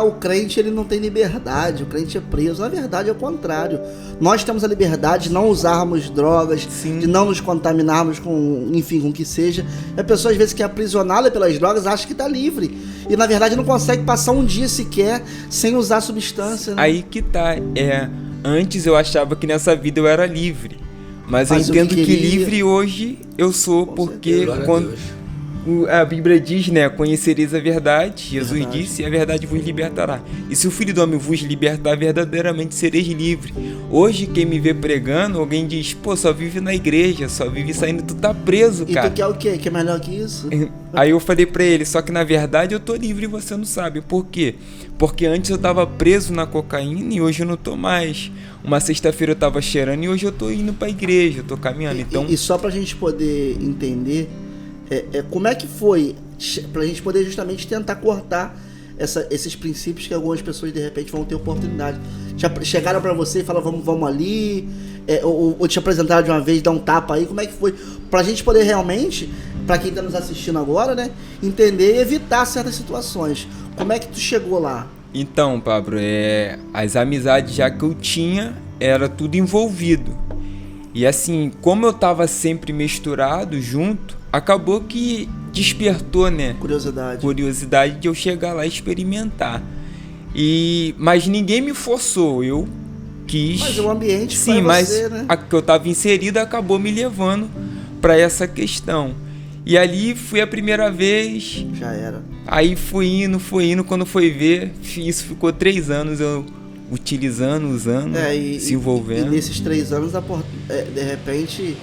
o crente ele não tem liberdade, o crente é preso. Na verdade é o contrário. Nós temos a liberdade de não usarmos drogas, sim, de não nos contaminarmos com o que seja. E a pessoa às vezes que é aprisionada pelas drogas acha que está livre. E na verdade não consegue passar um dia sequer sem usar substância, né? Aí que tá, antes eu achava que nessa vida eu era livre. Mas eu entendo que livre hoje eu sou, porque quando a Bíblia diz, né, conhecereis a verdade, Jesus disse, e a verdade vos libertará. E se o Filho do Homem vos libertar, verdadeiramente sereis livre. Hoje quem me vê pregando, alguém diz, só vive na igreja, só vive saindo, tu tá preso, cara. E tu quer o quê? Que é melhor que isso? Aí eu falei pra ele, só que na verdade eu tô livre e você não sabe. Por quê? Porque antes eu tava preso na cocaína e hoje eu não tô mais. Uma sexta-feira eu tava cheirando e hoje eu tô indo pra igreja, eu tô caminhando. Então... E só pra gente poder entender, como é que foi pra gente poder justamente tentar cortar esses princípios que algumas pessoas de repente vão ter oportunidade. Chegaram pra você e falaram, vamos ali, ou te apresentaram de uma vez, dar um tapa aí, como é que foi? Pra gente poder realmente, pra quem tá nos assistindo agora, né, entender e evitar certas situações. Como é que tu chegou lá? Então, Pablo, as amizades já que eu tinha, era tudo envolvido. E assim, como eu tava sempre misturado junto, acabou que despertou, né? Curiosidade de eu chegar lá e experimentar. Mas ninguém me forçou, eu quis. Mas o ambiente sim, pra mas você, né? A que eu tava inserido acabou me levando para essa questão. E ali fui a primeira vez. Já era. Aí fui indo, quando foi ver, isso ficou 3 anos eu utilizando, usando, se envolvendo. E nesses 3 anos, de repente,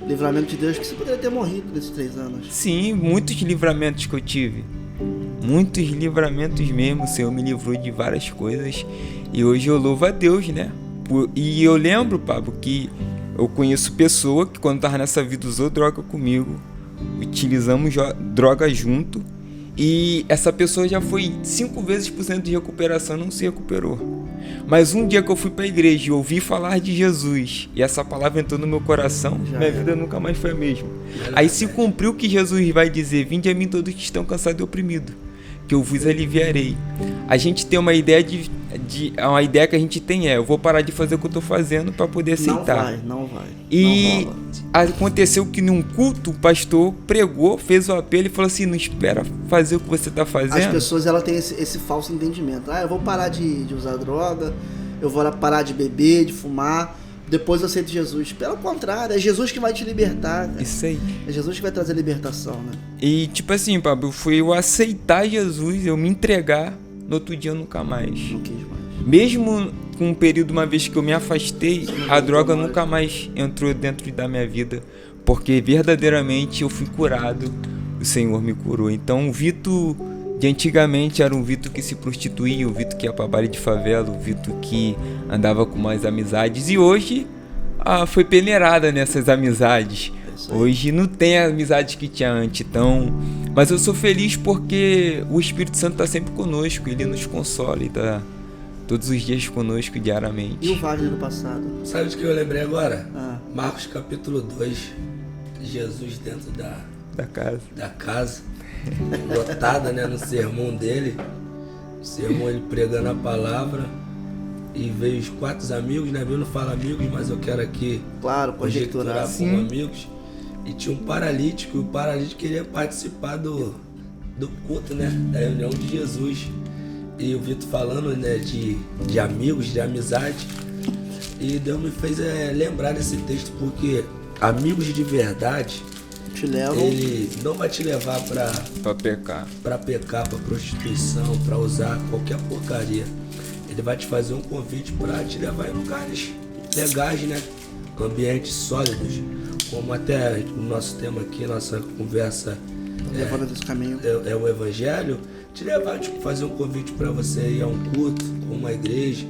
livramento de Deus, que você poderia ter morrido nesses 3 anos. Sim, muitos livramentos que eu tive. Muitos livramentos mesmo, o Senhor me livrou de várias coisas. E hoje eu louvo a Deus, né? E eu lembro, Pablo, que eu conheço pessoa que quando estava nessa vida usou droga comigo. Utilizamos droga junto. E essa pessoa já foi 5 vezes por cento de recuperação e não se recuperou. Mas um dia que eu fui para a igreja e ouvi falar de Jesus, e essa palavra entrou no meu coração, minha vida nunca mais foi a mesma. Aí se cumpriu o que Jesus vai dizer: vinde a mim todos que estão cansados e oprimidos, que eu vos aliviarei. A gente tem uma ideia uma ideia que a gente tem eu vou parar de fazer o que eu estou fazendo para poder aceitar. Não vai. E aconteceu que num culto o pastor pregou, fez o apelo e falou assim: não espera fazer o que você está fazendo. As pessoas têm esse falso entendimento. Eu vou parar de usar droga, eu vou parar de beber, de fumar, depois eu aceito Jesus. Pelo contrário, é Jesus que vai te libertar, cara. Isso aí. É Jesus que vai trazer libertação, né? E tipo assim, Pablo, foi eu aceitar Jesus, eu me entregar, no outro dia eu nunca mais. Não quis mais. Mesmo com um período, uma vez que eu me afastei, a droga nunca mais entrou dentro da minha vida, porque verdadeiramente eu fui curado, o Senhor me curou. Então o Vitor de antigamente era um Vitor que se prostituía, o Vitor que ia pra baile de favela, o Vitor que andava com mais amizades, e hoje foi peneirada nessas amizades. Hoje não tem a amizade que tinha antes, então... Mas eu sou feliz porque o Espírito Santo está sempre conosco, ele nos consola e está todos os dias conosco diariamente. E o Wagner do passado? Sabe de que eu lembrei agora? Marcos capítulo 2, Jesus dentro da casa, lotada, né, no sermão dele. O sermão, ele pregando a palavra, e veio os 4 amigos, né? Eu não falo amigos, mas eu quero aqui conjecturar como amigos. E tinha um paralítico, e o paralítico queria participar do culto, né? Da reunião de Jesus. E o Vitor falando, né, de amigos, de amizade. E Deus me fez lembrar desse texto, porque amigos de verdade, ele não vai te levar pra pecar, pra prostituição, pra usar qualquer porcaria. Ele vai te fazer um convite pra te levar em lugares legais, né? Ambientes sólidos. Como até o nosso tema aqui, nossa conversa é o Evangelho, te levar, fazer um convite para você ir a um culto, a uma igreja,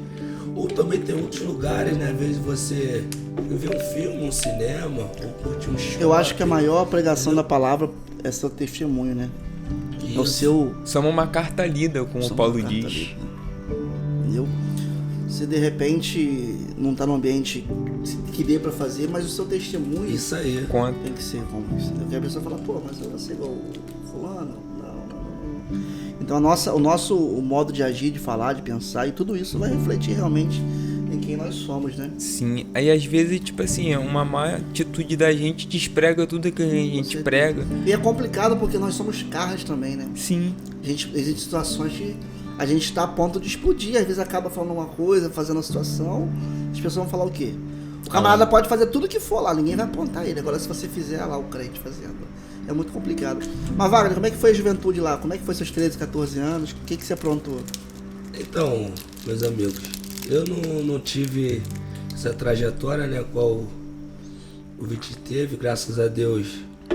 ou também tem outros lugares, né? Às vezes você ver um filme, um cinema, ou curtir um show. Eu acho que a maior pregação da palavra é seu testemunho, né? Isso. É o seu... Somos uma carta lida, como o Paulo diz. Entendeu? Você de repente não tá no ambiente que dê pra fazer, mas o seu testemunho... Isso aí. Tem que ser como isso. Porque a pessoa fala, mas eu vou ser igual o fulano. Não. Então o modo de agir, de falar, de pensar, e tudo isso vai refletir realmente em quem nós somos, né? Sim, aí às vezes, tipo assim, uma má atitude da gente desprega tudo que a gente prega. E é complicado porque nós somos carros também, né? Sim. Existem situações que a gente está a ponto de explodir, às vezes acaba falando uma coisa, fazendo uma situação, as pessoas vão falar o quê? O camarada pode fazer tudo que for lá, ninguém vai apontar ele. Agora se você fizer lá o crente fazendo, é muito complicado. Mas Wagner, como é que foi a juventude lá? Como é que foi seus 13, 14 anos? O que você aprontou? Então, meus amigos, eu não tive essa trajetória, né, qual o Vitor teve. Graças a Deus,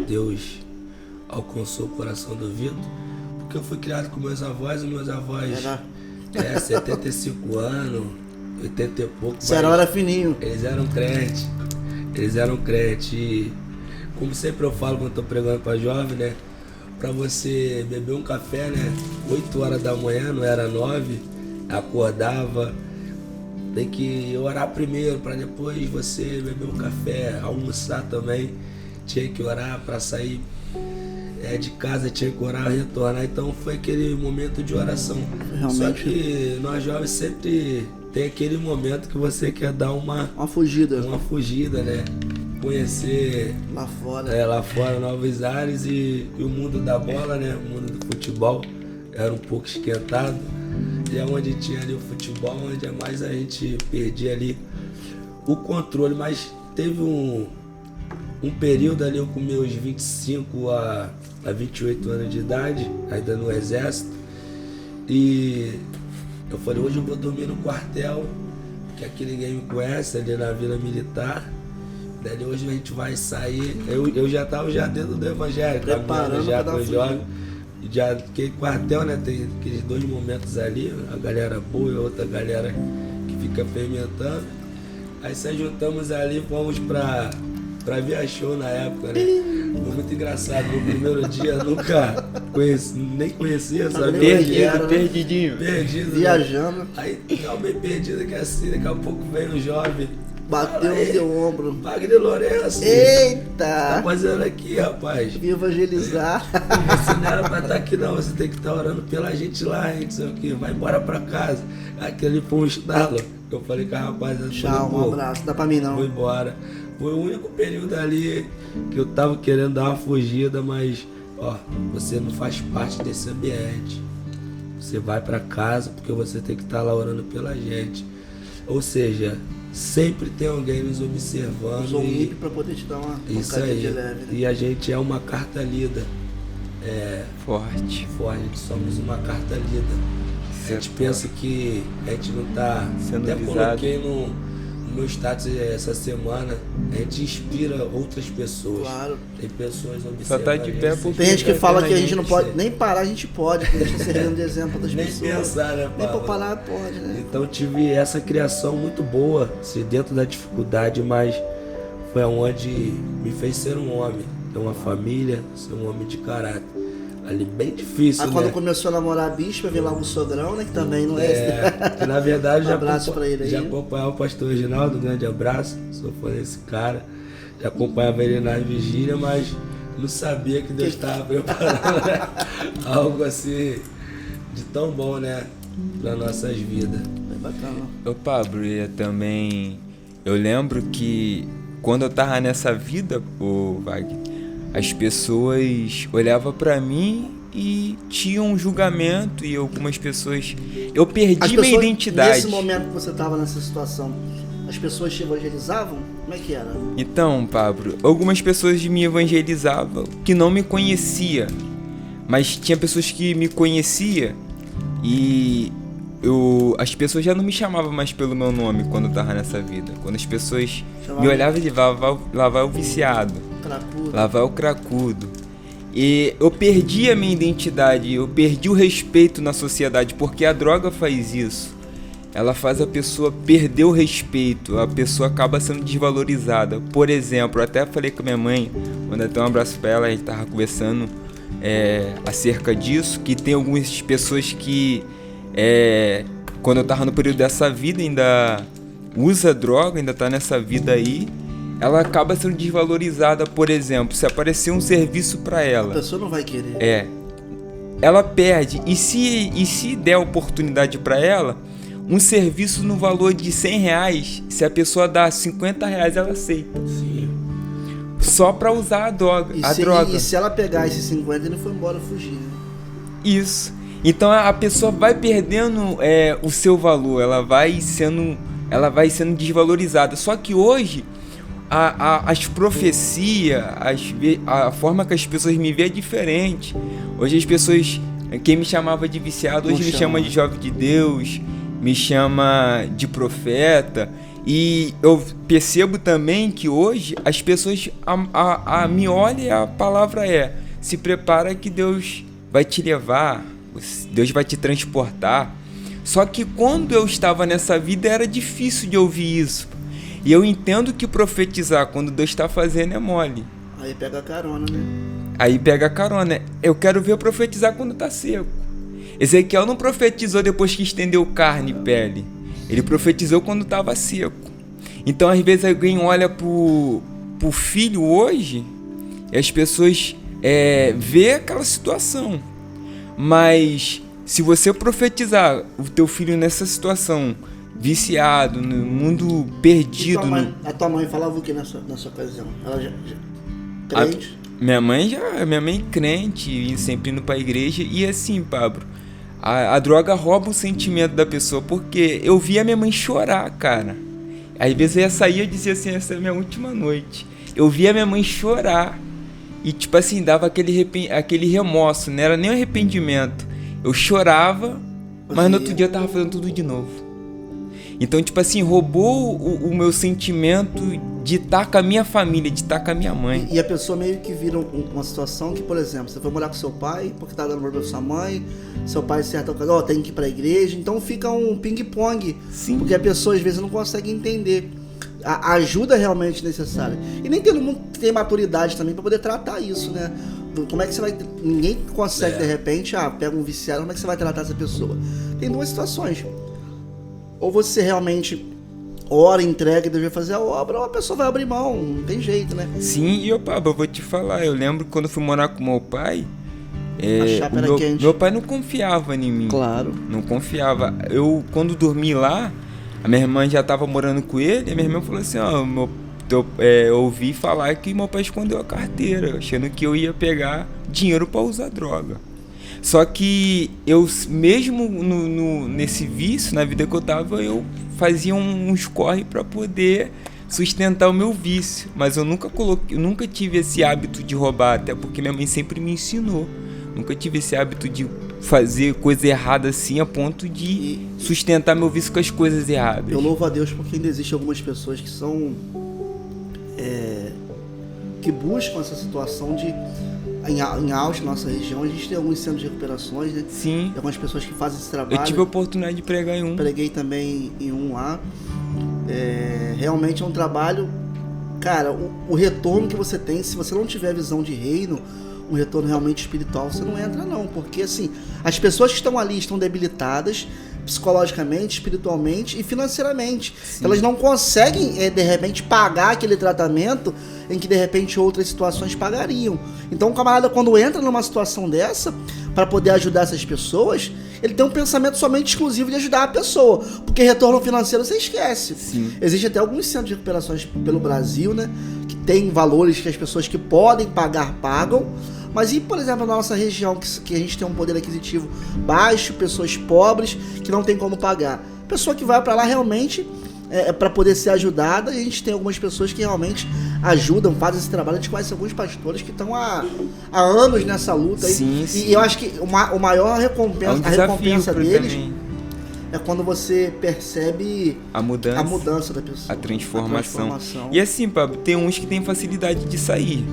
Deus alcançou o coração do Vitor, porque eu fui criado com meus avós, e meus avós 75 anos, 80 e pouco. Você era fininho. Eles eram crentes. E como sempre eu falo quando estou pregando para jovem, né, pra você beber um café, né? 8 horas da manhã, não era 9, acordava. Tem que orar primeiro para depois você beber um café, almoçar também. Tinha que orar para sair de casa, tinha que orar, retornar. Então foi aquele momento de oração. Realmente. Só que nós jovens sempre tem aquele momento que você quer dar uma fugida. Uma fugida, né? Conhecer lá fora. Lá fora novos ares e o mundo da bola, né? O mundo do futebol era um pouco esquentado. E é onde tinha ali o futebol, onde mais a gente perdia ali o controle. Mas teve um período ali, eu com meus 25 a 28 anos de idade, ainda no exército. E eu falei, hoje eu vou dormir no quartel, que aqui ninguém me conhece, ali na Vila Militar. Daí hoje a gente vai sair. Eu já estava dentro do evangelho, preparando já para com os jovens. Já aquele quartel, né? Tem aqueles 2 momentos ali, a galera boa e a outra galera que fica fermentando. Aí se juntamos ali, fomos pra Via Show na época, né? Foi muito engraçado. No primeiro dia nunca nem conhecia, sabe? Perdidinho. Perdido. Viajando. Né? Aí tava bem perdido que assim, daqui a pouco veio um jovem. Bateu no teu ombro. Wagner Lourenço. Eita! Tá fazendo aqui, rapaz? Vim evangelizar. Você não era pra estar aqui não, você tem que estar orando pela gente lá, hein, não sei o que, vai embora pra casa. Aquele foi um estalo. Eu falei com a rapaziada. Tchau, um abraço, não dá pra mim não. Vou embora. Foi o único período ali que eu tava querendo dar uma fugida, mas, ó, você não faz parte desse ambiente. Você vai pra casa porque você tem que estar lá orando pela gente. Ou seja, sempre tem alguém nos observando. Usou um mic pra poder te dar uma isso aí. De leve, né? E a gente é uma carta lida. Forte. A gente somos uma carta lida. A gente pensa que a gente não tá. Sendo até visado. Coloquei no meu status essa semana. A gente inspira outras pessoas. Claro. Tem pessoas observando. Só tá de pé porque tem gente que fala que a gente gente não pode nem parar, a gente pode, porque a gente tá servindo de exemplo das Nem pessoas. pensar, né, Nem pra Paulo? parar pode, né? Então tive essa criação muito boa, assim, dentro da dificuldade, mas foi onde me fez ser um homem, ter uma família, ser um homem de caráter. Ali bem difícil, Aí né? quando começou a namorar a bispa, veio lá o sogrão, né? Que também não Que na verdade Um abraço pra ele aí. já acompanhava o pastor Reginaldo, um grande abraço, sou fã desse cara. Já acompanhava ele na vigília, mas não sabia que Deus estava preparando, né? Algo assim de tão bom, né? Para nossas vidas. É bacana. Ô Pablo, e também eu lembro que quando eu tava nessa vida, ô Wagner, as pessoas olhavam pra mim e tinham um julgamento e algumas pessoas... Eu perdi minha identidade. Nesse momento que você tava nessa situação, as pessoas te evangelizavam? Como é que era? Então, Pablo, algumas pessoas me evangelizavam que não me conhecia, mas tinha pessoas que me conhecia e as pessoas já não me chamavam mais pelo meu nome quando eu tava nessa vida. Quando as pessoas me olhavam e diziam, lá vai o viciado, Cracudo. lá vai o cracudo. E eu perdi a minha identidade, eu perdi o respeito na sociedade, porque a droga faz isso. Ela faz a pessoa perder o respeito, a pessoa acaba sendo desvalorizada. Por exemplo, eu até falei com a minha mãe, mandei até um abraço pra ela, a gente tava conversando acerca disso, que tem algumas pessoas que, quando eu tava no período dessa vida, ainda usa droga, ainda tá nessa vida aí, ela acaba sendo desvalorizada. Por exemplo, se aparecer um serviço pra ela, A pessoa não vai querer. ela perde. E se der oportunidade pra ela, um serviço no valor de R$100, se a pessoa dá R$50, ela aceita. Sim. Só pra usar a droga. E se ela pegar esses 50, ele foi embora fugir. Né? Isso. Então a pessoa vai perdendo o seu valor, ela vai sendo desvalorizada. Só que hoje as profecias, a forma que as pessoas me veem é diferente. Hoje as pessoas, quem me chamava de viciado, hoje me chama de jovem de Deus, me chama de profeta. E eu percebo também que hoje as pessoas me olham e a palavra se prepara que Deus vai te levar, Deus vai te transportar. Só que quando eu estava nessa vida era difícil de ouvir isso. E eu entendo que profetizar quando Deus está fazendo é mole. Aí pega a carona, né? Aí pega a carona. Eu quero ver profetizar quando tá seco. Ezequiel não profetizou depois que estendeu carne e pele. Ele profetizou quando estava seco. Então, às vezes, alguém olha pro filho hoje e as pessoas vê aquela situação. Mas se você profetizar o teu filho nessa situação, viciado, no mundo perdido... A tua mãe falava o que nessa ocasião? Ela já crente? Minha mãe é crente, sempre indo pra igreja. E assim, Pablo, a droga rouba o sentimento da pessoa, porque eu via minha mãe chorar, cara. Às vezes eu ia sair e dizia assim, essa é a minha última noite. Eu via minha mãe chorar e tipo assim, dava aquele remorso, não era nem arrependimento. Eu chorava, mas no outro dia eu tava fazendo tudo de novo. Então, tipo assim, roubou o meu sentimento de estar com a minha família, de estar com a minha mãe. E a pessoa meio que vira uma situação que, por exemplo, você foi morar com seu pai, porque tá dando problema com sua mãe, seu pai certa ocasião, tem que ir pra igreja, então fica um ping-pong. Sim. Porque a pessoa às vezes não consegue entender a ajuda realmente necessária. E nem todo mundo tem maturidade também pra poder tratar isso, né? Como é que você vai... Ninguém consegue, de repente, pega um viciado, como é que você vai tratar essa pessoa? Tem duas situações. Ou você realmente ora, entrega e deve fazer a obra, ou a pessoa vai abrir mão, não tem jeito, né? Sim, e Pablo, eu vou te falar, eu lembro quando eu fui morar com meu pai, a chapa era quente. Meu pai não confiava em mim. Claro. Não confiava. Eu, quando dormi lá, a minha irmã já tava morando com ele, e a minha irmã falou assim, eu ouvi falar que meu pai escondeu a carteira, achando que eu ia pegar dinheiro pra usar droga. Só que eu, mesmo nesse vício, na vida que eu tava, eu fazia uns corre para poder sustentar o meu vício. Mas eu nunca tive esse hábito de roubar, até porque minha mãe sempre me ensinou. Nunca tive esse hábito de fazer coisa errada assim, a ponto de sustentar meu vício com as coisas erradas. Eu louvo a Deus porque ainda existem algumas pessoas que são... que buscam essa situação de... Em Austin, nossa região, a gente tem alguns centros de recuperações, né? Sim. Tem algumas pessoas que fazem esse trabalho. Eu tive a oportunidade de pregar em um. Preguei também em um lá. Realmente é um trabalho... Cara, o retorno que você tem, se você não tiver visão de reino, um retorno realmente espiritual, você não entra não. Porque assim, as pessoas que estão ali estão debilitadas psicologicamente, espiritualmente e financeiramente. Sim. Elas não conseguem, de repente, pagar aquele tratamento em que, de repente, outras situações pagariam. Então, o camarada, quando entra numa situação dessa, para poder ajudar essas pessoas, ele tem um pensamento somente exclusivo de ajudar a pessoa. Porque retorno financeiro você esquece. Sim. Existem até alguns centros de recuperações pelo Brasil, né? Que tem valores que as pessoas que podem pagar, pagam. Mas e, por exemplo, na nossa região, que a gente tem um poder aquisitivo baixo, pessoas pobres que não tem como pagar. Pessoa que vai para lá realmente para poder ser ajudada, e a gente tem algumas pessoas que realmente ajudam, fazem esse trabalho. A gente conhece alguns pastores que estão há anos nessa luta. Sim, e eu acho que o maior recompensa, a recompensa deles também. É quando você percebe a mudança da pessoa. A transformação. E assim, Pablo, tem uns que têm facilidade de sair.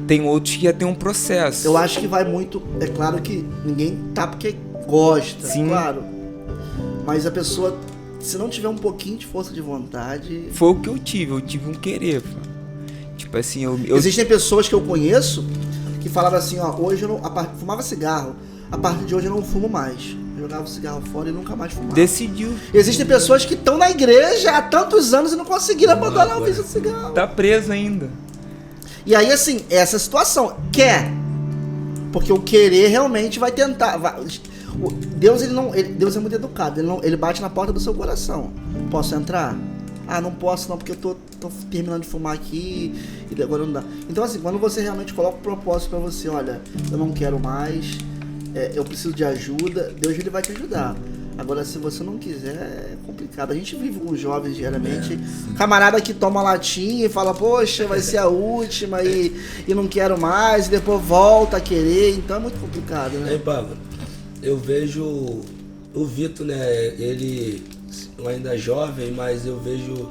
Tem outros que já tem um processo. Eu acho que vai muito... É claro que ninguém tá porque gosta, sim, claro. Mas a pessoa, se não tiver um pouquinho de força de vontade... Foi o que eu tive um querer. Tipo assim, Existem pessoas que eu conheço que falavam assim, hoje eu não... fumava cigarro, a partir de hoje eu não fumo mais. Eu jogava o cigarro fora e nunca mais fumava. Decidiu. Existem pessoas que estão na igreja há tantos anos e não conseguiram abandonar o vício do cigarro. Tá preso ainda. E aí, assim, essa situação, quer, porque o querer realmente vai tentar, Deus é muito educado, ele bate na porta do seu coração. Posso entrar? Não posso não, porque eu tô terminando de fumar aqui e agora não dá. Então assim, quando você realmente coloca o propósito pra você, olha, eu não quero mais, eu preciso de ajuda, Deus ele vai te ajudar. Agora, se você não quiser, é complicado. A gente vive com jovens diariamente. Camarada que toma latinha e fala, poxa, vai ser a última e não quero mais, e depois volta a querer. Então é muito complicado, né? Aí, Pablo, eu vejo o Vitor, né? Ele ainda é jovem, mas eu vejo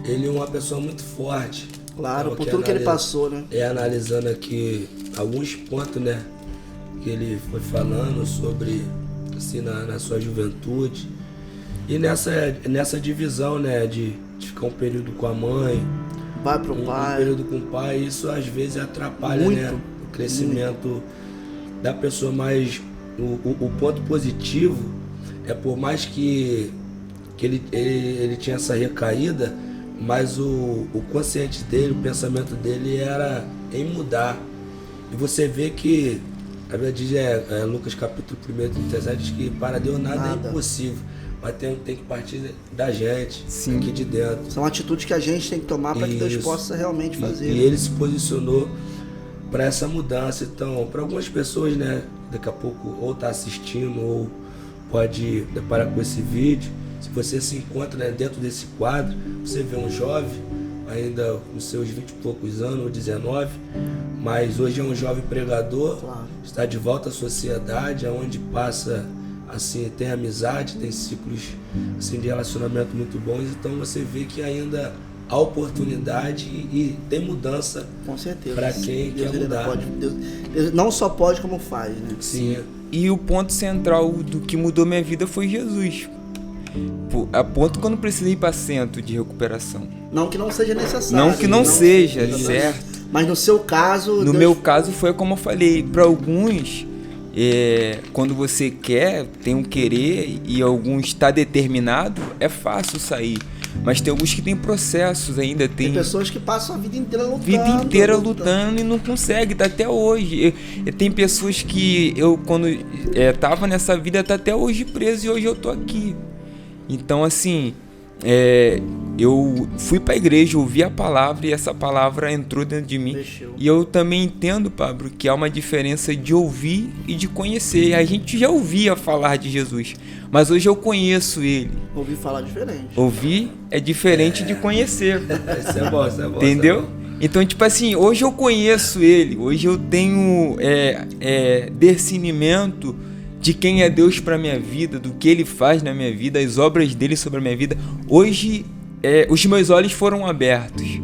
ele uma pessoa muito forte. Claro, por tudo que ele passou, né? Analisando aqui alguns pontos, né? Que ele foi falando sobre... assim, na sua juventude e nessa divisão, né, de ficar um período com a mãe, vai pro pai, um período com o pai, isso às vezes atrapalha, muito, né, o crescimento da pessoa, mas o ponto positivo é, por mais que ele tinha essa recaída, mas o consciente dele, o pensamento dele era em mudar. E você vê que a Bíblia diz, Lucas capítulo 1, 37, diz que para Deus nada é impossível, mas tem que partir da gente, Sim. aqui de dentro. São atitudes que a gente tem que tomar para que Deus possa realmente fazer. E ele se posicionou para essa mudança. Então, para algumas pessoas, né, daqui a pouco ou tá assistindo ou pode deparar com esse vídeo, se você se encontra, né, dentro desse quadro, você vê um jovem, ainda com seus 20 e poucos anos, ou 19, mas hoje é um jovem pregador, Claro. está de volta à sociedade, onde passa, assim, tem amizade, tem ciclos assim, de relacionamento muito bons, então você vê que ainda há oportunidade e tem mudança. Com certeza. Para quem Deus, quer ele mudar. Deus não só pode, como faz, né? Sim. E o ponto central do que mudou minha vida foi Jesus. A ponto que eu não precisei ir para centro de recuperação. Não que não seja necessário. Não que não seja, certo? Mas no seu caso... No meu caso foi como eu falei, para alguns, quando você quer, tem um querer e alguns está determinado, é fácil sair. Mas tem alguns que tem processos ainda. Tem pessoas que passam a vida inteira lutando. Vida inteira lutando e não consegue, tá até hoje. Tem pessoas que eu, quando tava nessa vida, tá até hoje preso e hoje eu tô aqui. Então, assim, eu fui pra igreja, ouvi a palavra e essa palavra entrou dentro de mim. Mexeu. E eu também entendo, Pablo, que há uma diferença de ouvir e de conhecer. A gente já ouvia falar de Jesus, mas hoje eu conheço ele. Ouvi falar diferente. Ouvir é diferente de conhecer. Isso é bom, isso é bom. Entendeu? Isso é bom. Então, tipo assim, hoje eu conheço ele, hoje eu tenho discernimento de quem é Deus para minha vida, do que ele faz na minha vida, as obras dele sobre a minha vida. Hoje, os meus olhos foram abertos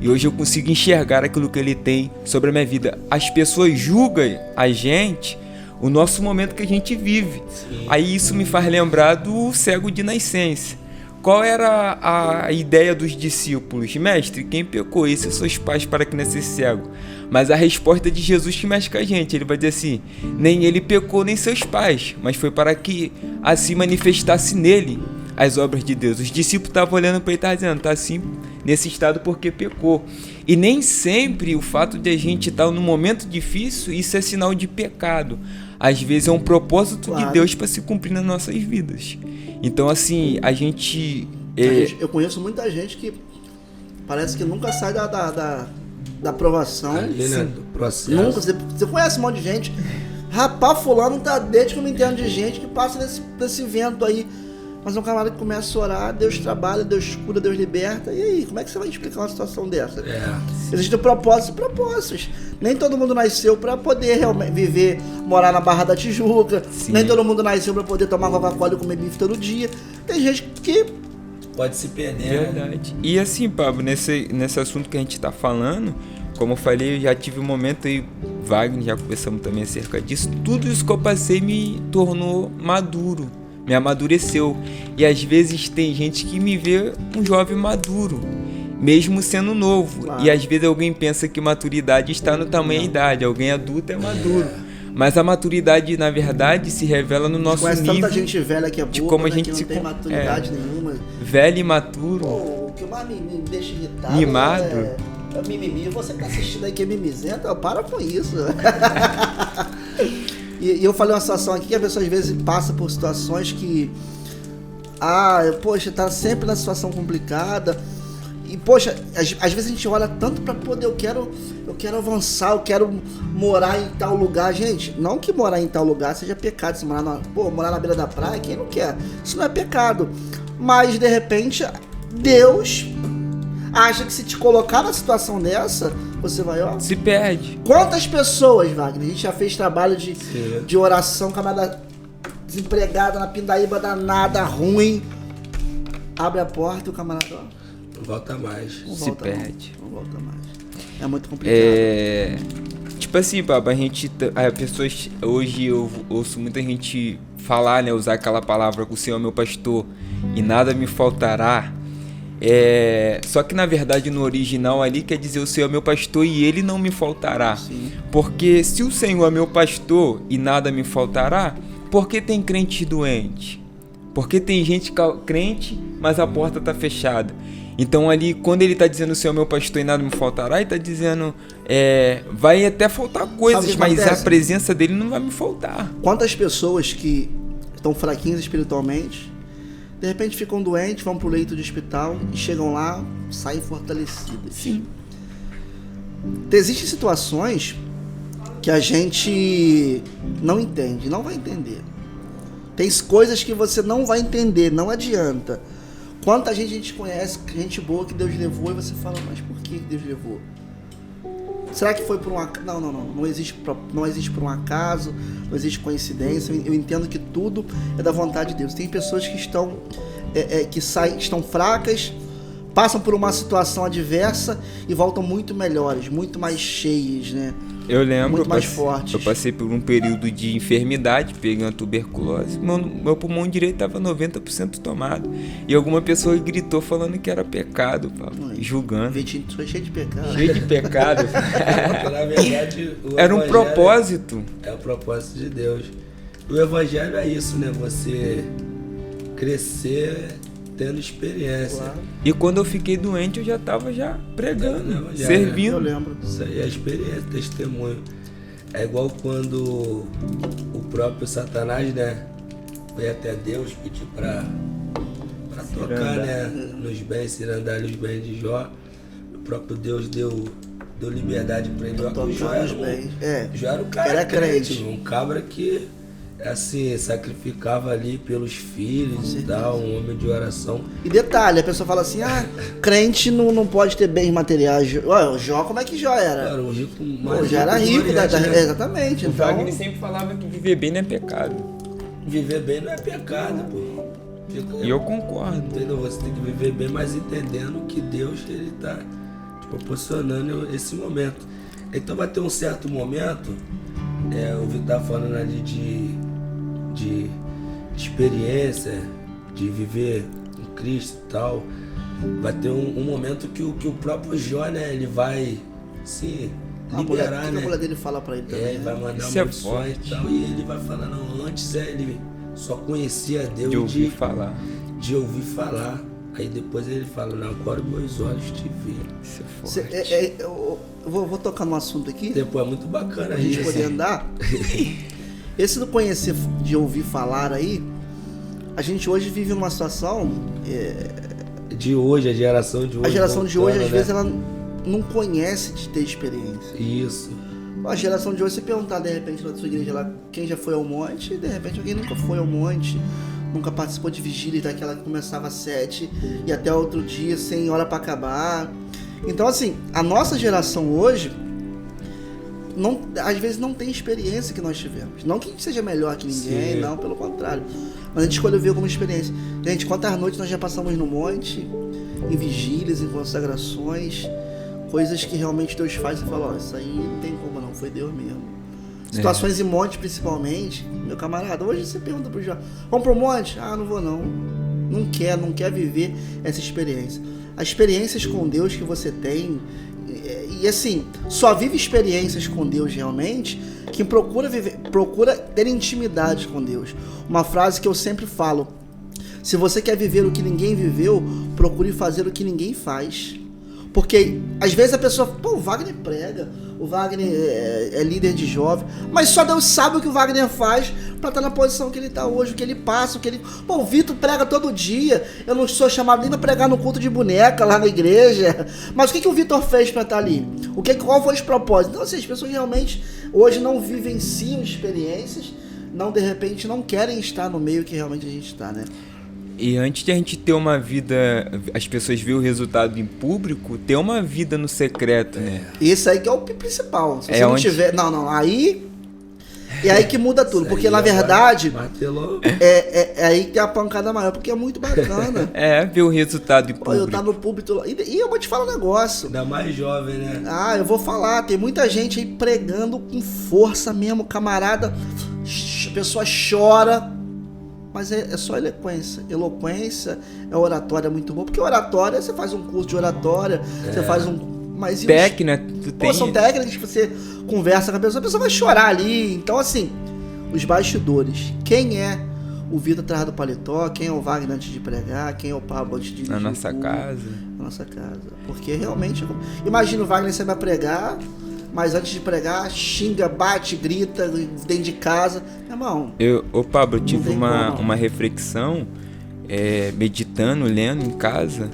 e hoje eu consigo enxergar aquilo que ele tem sobre a minha vida. As pessoas julgam a gente, o nosso momento que a gente vive. Sim. Aí isso me faz lembrar do cego de nascença. Qual era a ideia dos discípulos? Mestre, quem pecou? Esses seus pais para que nascesse cego. Mas a resposta de Jesus que mexe com a gente. Ele vai dizer assim, nem ele pecou, nem seus pais, mas foi para que assim manifestasse nele as obras de Deus. Os discípulos estavam olhando para ele e estavam dizendo, está assim nesse estado porque pecou. E nem sempre o fato de a gente estar num momento difícil, isso é sinal de pecado. Às vezes é um propósito de Deus para se cumprir nas nossas vidas. Então, assim, a gente... Eu conheço muita gente que parece que nunca sai da aprovação. Ali, né, do processo. Nunca. Você conhece um monte de gente. Rapaz, fulano tá desde que eu me entendo de gente que passa desse vento aí. Mas é um camarada que começa a orar, Deus trabalha, Deus cura, Deus liberta. E aí, como é que você vai explicar uma situação dessa? Existem propósitos e propósitos. Nem todo mundo nasceu para poder realmente viver, morar na Barra da Tijuca. Sim. Nem todo mundo nasceu para poder tomar Coca-Cola e comer bife todo dia. Tem gente que... Pode se perder. Verdade. E assim, Pablo, nesse assunto que a gente tá falando, como eu falei, eu já tive um momento aí, Wagner, já conversamos também acerca disso. Tudo isso que eu passei me tornou maduro. Me amadureceu. E às vezes tem gente que me vê um jovem maduro, mesmo sendo novo. Claro. E às vezes alguém pensa que maturidade está no tamanho da idade. Alguém adulto é maduro. Mas a maturidade, na verdade, se revela no nosso conhece nível. tanta gente velha que é de boa, como a né, gente que não se tem com- maturidade nenhuma. Velho e maturo. Pô, o que mais me deixa irritado Mimado. é mimimi. Você que tá assistindo aí que é mimizenta, para com isso. E eu falei uma situação aqui que a pessoa às vezes passa por situações que... poxa, tá sempre na situação complicada. E, poxa, às vezes a gente olha tanto pra poder... Eu quero avançar, eu quero morar em tal lugar. Gente, não que morar em tal lugar seja pecado. Se morar na beira da praia, quem não quer? Isso não é pecado. Mas, de repente, Deus acha que se te colocar na situação dessa, você vai, ó... Se perde. Quantas pessoas, Wagner? A gente já fez trabalho de oração, camarada desempregado na pindaíba danada, ruim. Abre a porta e o camarada, ó, Não volta mais. não Se volta perde. Não volta mais. É muito complicado. Tipo assim, Pablo, as pessoas, hoje eu ouço muita gente falar, né, usar aquela palavra com o Senhor é meu pastor e nada me faltará. Só que na verdade no original ali quer dizer o Senhor é meu pastor e ele não me faltará. Sim. Porque se o Senhor é meu pastor e nada me faltará, por que tem crente doente? Porque tem gente crente, mas a porta está fechada. Então ali, quando ele está dizendo o Senhor é meu pastor e nada me faltará, ele está dizendo, vai até faltar coisas, mas a presença dele não vai me faltar. Quantas pessoas que estão fraquinhas espiritualmente, de repente ficam doentes, vão pro leito de hospital e chegam lá, saem fortalecidas. Sim. Existem situações que a gente não entende, não vai entender. Tem coisas que você não vai entender, não adianta. Quanta gente a gente conhece, gente boa que Deus levou, e você fala, mas por que Deus levou? Será que foi por um acaso? Não existe por um acaso, não existe coincidência. Eu entendo que tudo é da vontade de Deus. Tem pessoas que estão estão fracas, passam por uma situação adversa e voltam muito melhores, muito mais cheias, né? Eu lembro, muito mais fortes. Eu passei por um período de enfermidade, peguei uma tuberculose, meu pulmão direito estava 90% tomado. E alguma pessoa gritou falando que era pecado, julgando. Vitinho, cheio de pecado. Cheio de pecado. Na verdade, era um propósito. É o propósito de Deus. O evangelho é isso, né? Você crescer tendo experiência. Claro. E quando eu fiquei doente, eu já estava pregando, servindo. Eu lembro. Isso aí é experiência, testemunho. É igual quando o próprio Satanás, né, foi até Deus pedir para tocar, né, nos bens, cirandar nos bens de Jó. O próprio Deus deu liberdade para ele. Jó era um cara era crente. Um cabra que assim, sacrificava ali pelos filhos e tal, um homem de oração. E detalhe, a pessoa fala assim, crente não pode ter bens materiais. Olha, o Jó, como é que Jó era? Era um rico, já era rico, exatamente. O Wagner sempre falava que viver bem não é pecado. Viver bem não é pecado, pô. E eu concordo. Entendeu? Você tem que viver bem, mas entendendo que Deus, ele tá te proporcionando esse momento. Então vai ter um certo momento, o Vitor tá falando ali de experiência, de viver com Cristo e tal. Vai ter um momento que o próprio Jó, né, ele vai se liberar, né? A mulher dele fala pra ele também. Ele vai mandar missões e tal, e ele vai falar, não, antes ele só conhecia Deus de ouvir falar. De ouvir falar. Aí depois ele fala, não, agora meus olhos te viram. Isso é forte. Eu vou tocar num assunto aqui. O tempo é muito bacana. Pra gente poder andar. Esse do conhecer, de ouvir falar aí, a gente hoje vive numa situação... De hoje, a geração de hoje... A geração de hoje, às né? vezes, ela não conhece de ter experiência. Isso. A geração de hoje, se perguntar, de repente, na sua igreja lá, quem já foi ao monte, de repente alguém nunca foi ao monte, nunca participou de vigília daquela que começava às 7 e até outro dia, sem hora para acabar. Então, assim, a nossa geração hoje... às vezes não tem experiência que nós tivemos. Não que a gente seja melhor que ninguém, não, pelo contrário. Mas a gente escolheu ver como experiência. Gente, quantas noites nós já passamos no monte, em vigílias, em consagrações, coisas que realmente Deus faz e fala, isso aí não tem como não, foi Deus mesmo. Situações em monte, principalmente, meu camarada, hoje você pergunta pro Jó, vamos pro monte? Não vou não. Não quer viver essa experiência. As experiências com Deus que você tem... E assim, só vive experiências com Deus realmente quem procura ter intimidade com Deus. Uma frase que eu sempre falo: se você quer viver o que ninguém viveu, procure fazer o que ninguém faz. Porque às vezes a pessoa, o Wagner prega, o Wagner é líder de jovem, mas só Deus sabe o que o Wagner faz para estar na posição que ele está hoje, o que ele passa, o Vitor prega todo dia, eu não sou chamado nem para pregar no culto de boneca lá na igreja, mas o que o Vitor fez para estar ali? Qual foi os propósitos? Então assim, as pessoas realmente hoje não vivenciam experiências, de repente não querem estar no meio que realmente a gente está, né? E antes de a gente ter uma vida, as pessoas verem o resultado em público, ter uma vida no secreto, né? Isso aí que é o principal. Se você não tiver... Não, aí... É aí que muda tudo, porque na verdade... É aí que tem a pancada maior, porque é muito bacana. Ver o resultado em público. Eu tá no púlpito... E eu vou te falar um negócio. Ainda mais jovem, né? Eu vou falar. Tem muita gente aí pregando com força mesmo, camarada. A pessoa chora... mas é só eloquência. Eloquência é oratória muito bom, porque oratória, você faz um curso de oratória, você faz um... Mas técnica, tu tem... são técnicas que você conversa com a pessoa vai chorar ali. Então, assim, os bastidores. Quem é o Vitor atrás do paletó? Quem é o Wagner antes de pregar? Quem é o Pablo antes de dirigir? Na nossa casa. Na nossa casa. Porque realmente... Imagina o Wagner, você vai pregar, mas antes de pregar, xinga, bate, grita dentro de casa. Meu irmão... Pablo, eu tive uma reflexão, meditando, lendo em casa...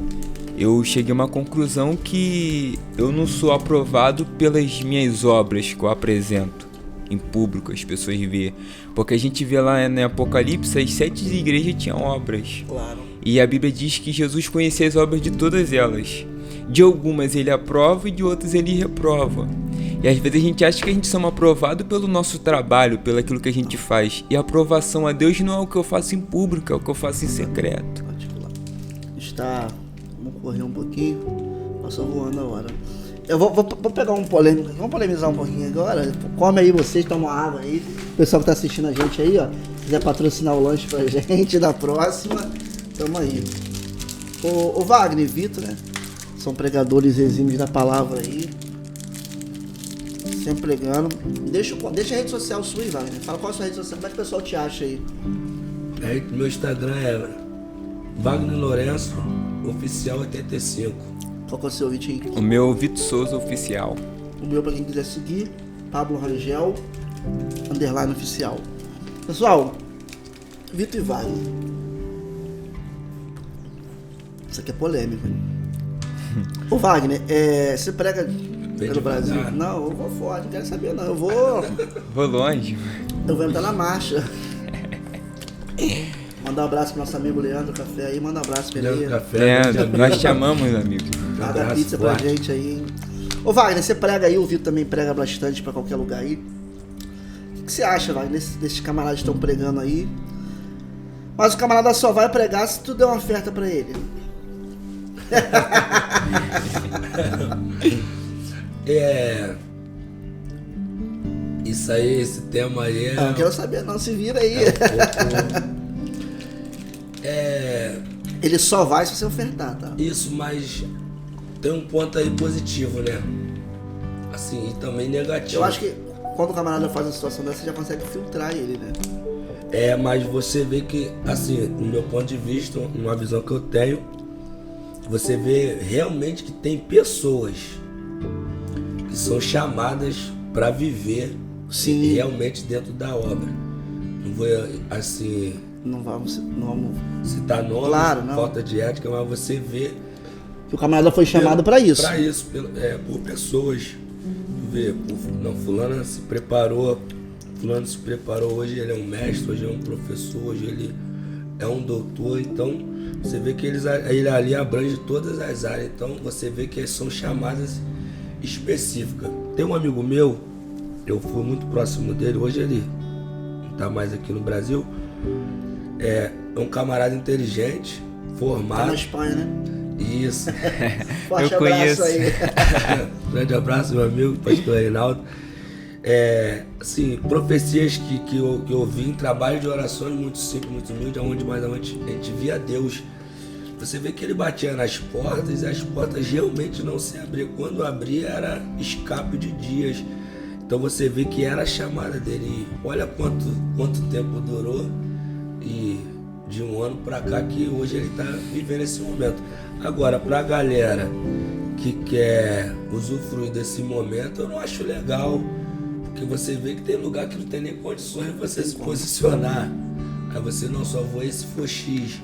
Eu cheguei a uma conclusão que eu não sou aprovado pelas minhas obras que eu apresento em público, as pessoas veem. Porque a gente vê lá no Apocalipse, as 7 igrejas tinham obras. Claro. E a Bíblia diz que Jesus conhecia as obras de todas elas. De algumas ele aprova e de outras ele reprova. E às vezes a gente acha que a gente somos aprovados pelo nosso trabalho, pelo aquilo que a gente faz. E a aprovação a Deus não é o que eu faço em público, é o que eu faço em secreto. Vamos correr um pouquinho. Passou voando a hora. Eu vou pegar um polêmico. Vamos polemizar um pouquinho agora. Come aí vocês, toma água aí. O pessoal que tá assistindo a gente aí, ó. Quiser patrocinar o lanche pra gente da próxima, tamo aí. O Wagner e Vitor, né? São pregadores exímios da palavra aí. Sempre pregando. Deixa a rede social sua aí, Wagner. Fala qual é a sua rede social. Como é que o pessoal te acha aí? Meu Instagram é Wagner Lourenço Oficial 85. Qual que é o seu, Vitinho? O meu Vitor Souza Oficial. O meu, pra quem quiser seguir, Pablo Rangel _ oficial. Pessoal, Vitor e Wagner. Isso aqui é polêmico, hein? Ô Wagner, você prega pelo Brasil? Não, eu vou fora, não quero saber não. Vou longe. Eu vou entrar na marcha. Mandar um abraço pro nosso amigo Leandro Café aí, manda um abraço pra ele. Nós te amamos, amigo. Paga pizza pra gente aí, hein? Ô Wagner, você prega aí, o Vitor também prega bastante pra qualquer lugar aí. O que você acha, Wagner, desses camaradas que estão pregando aí? Mas o camarada só vai pregar se tu der uma oferta pra ele. Isso aí, esse tema aí Não quero saber não, se vira aí. Ele só vai se você ofertar, tá? Isso, mas tem um ponto aí positivo, né? Assim, e também negativo. Eu acho que quando o camarada faz uma situação dessa, você já consegue filtrar ele, né? Mas você vê que, assim, no meu ponto de vista, uma visão que eu tenho, você vê realmente que tem pessoas que são chamadas para viver realmente dentro da obra. Não vou, assim... Não vamos citar nomes, claro, não. Falta de ética, mas você vê que o camarada foi chamado para isso. Para isso, por pessoas. Vê, fulano se preparou, hoje ele é um mestre, hoje é um professor, hoje ele é um doutor. Então você vê que ele ali abrange todas as áreas. Então você vê que são chamadas específicas. Tem um amigo meu, eu fui muito próximo dele, hoje ele não está mais aqui no Brasil. É um camarada inteligente, formado. Tá na Espanha, né? Isso. Forte abraço aí. Grande abraço, meu amigo, pastor Reinaldo. Assim, profecias que eu ouvi em trabalho de orações muito simples, muito humilde, onde mais a gente via Deus. Você vê que ele batia nas portas e as portas realmente não se abriam. Quando abria era escape de dias. Então você vê que era a chamada dele. Olha quanto tempo durou. E de um ano pra cá que hoje ele tá vivendo esse momento. Agora, pra galera que quer usufruir desse momento, eu não acho legal. Porque você vê que tem lugar que não tem nem condições de você se posicionar. Aí você não só vou esse for X.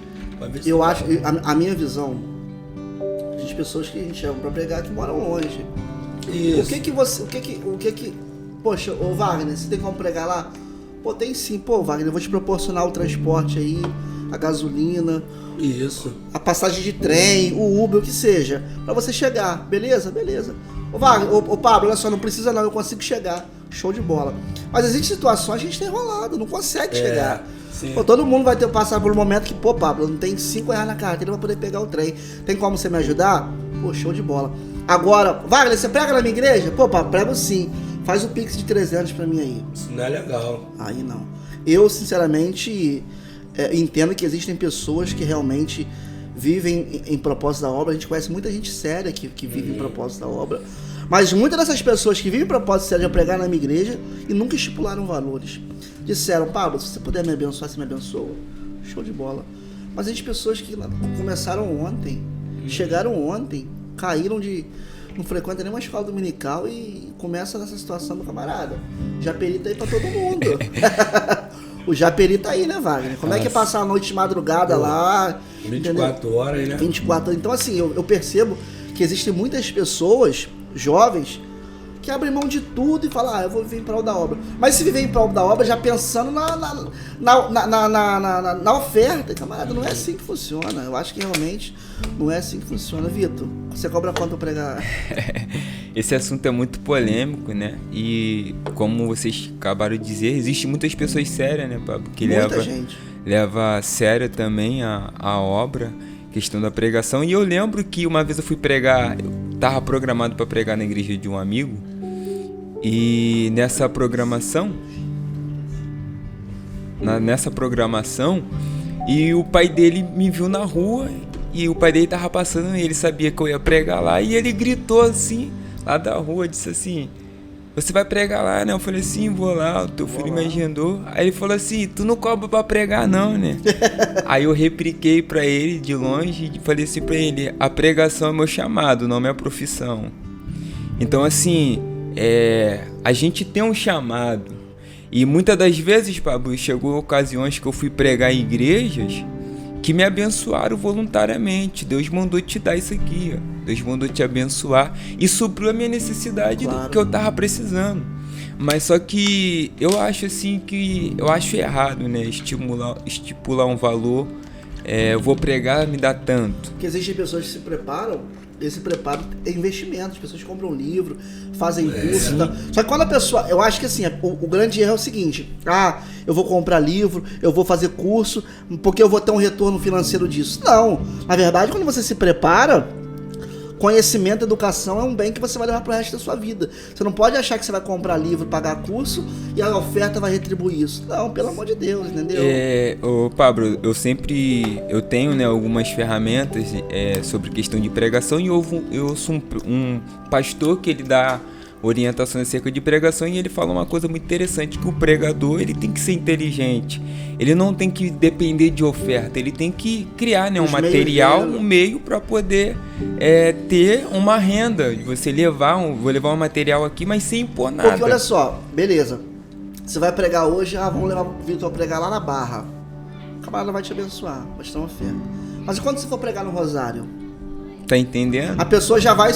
Eu acho, a minha visão, de pessoas que a gente chama pra pregar que moram longe. Isso. O que que poxa, ô Wagner, você tem como pregar lá? Pô, tem sim. Pô, Wagner, eu vou te proporcionar o transporte aí, a gasolina. Isso. A passagem de trem, o Uber, o que seja. Pra você chegar. Beleza? Beleza. Ô Wagner, ô Pablo, olha só, não precisa não, eu consigo chegar. Show de bola. Mas existem situações que a gente tá enrolado, não consegue chegar. Sim. Pô, todo mundo vai ter que passar por um momento que, pô, Pablo, não tem R$5 na carteira pra poder pegar o trem. Tem como você me ajudar? Pô, show de bola. Agora, Wagner, você prega na minha igreja? Pô, Pablo, prego sim. Faz o Pix de 300 pra mim aí. Isso não é legal. Aí não. Eu, sinceramente, entendo que existem pessoas que realmente vivem em propósito da obra. A gente conhece muita gente séria que vive em propósito da obra. Mas muitas dessas pessoas que vivem em propósito sério de pregar na minha igreja e nunca estipularam valores. Disseram, Pablo, se você puder me abençoar, você me abençoa. Show de bola. Mas existem pessoas que começaram ontem, chegaram ontem, caíram não frequentam nenhuma escola dominical e começa nessa situação do camarada. Japeri tá aí pra todo mundo. O Japeri tá aí, né, Wagner? Como é que é passar a noite de madrugada lá? 24 horas, né? 24 horas. Então, assim, eu percebo que existem muitas pessoas, jovens, que abrem mão de tudo e falam, eu vou viver em prol da obra. Mas se viver em prol da obra, já pensando na oferta, camarada, não é assim que funciona. Eu acho que realmente não é assim que funciona. Vitor, você cobra quanto pra pregar? Esse assunto é muito polêmico, né? E como vocês acabaram de dizer, existem muitas pessoas sérias, né, Pablo? Que leva a sério também a obra, questão da pregação. E eu lembro que uma vez eu fui pregar, eu estava programado para pregar na igreja de um amigo. E nessa programação, e o pai dele me viu na rua, e o pai dele tava passando, e ele sabia que eu ia pregar lá, e ele gritou assim, lá da rua, disse assim, você vai pregar lá, né? Eu falei assim, vou lá, o teu filho me agendou. Aí ele falou assim, tu não cobra pra pregar não, né? Aí eu repliquei pra ele de longe e falei assim pra ele, a pregação é meu chamado, não é minha profissão. Então assim, a gente tem um chamado. E muitas das vezes, Pablo, chegou ocasiões que eu fui pregar em igrejas que me abençoaram voluntariamente. Deus mandou te dar isso aqui, ó. Deus mandou te abençoar e supriu a minha necessidade, claro, do que eu tava precisando. Mas só que eu acho assim eu acho errado, né? Estipular um valor. Eu vou pregar, me dá tanto. Porque existem pessoas que se preparam. Esse preparo é investimento, as pessoas compram livro, fazem curso e tal. Só que quando a pessoa, eu acho que assim, o grande erro é o seguinte, eu vou comprar livro, eu vou fazer curso, porque eu vou ter um retorno financeiro disso. Não, na verdade, quando você se prepara, conhecimento, educação é um bem que você vai levar pro resto da sua vida. Você não pode achar que você vai comprar livro, pagar curso e a oferta vai retribuir isso. Não, pelo amor de Deus, entendeu? Pablo, eu tenho, né, algumas ferramentas sobre questão de pregação e eu sou um pastor que ele dá orientações acerca de pregação e ele fala uma coisa muito interessante, que o pregador ele tem que ser inteligente, ele não tem que depender de oferta, ele tem que criar, né, um material, um meio para poder ter uma renda, de você vou levar um material aqui, mas sem impor nada. Porque olha só, beleza, você vai pregar hoje, vamos levar o Vitor a pregar lá na Barra, o camarada vai te abençoar, vai te dar uma oferta. Mas e quando você for pregar no Rosário? Tá entendendo? A pessoa já vai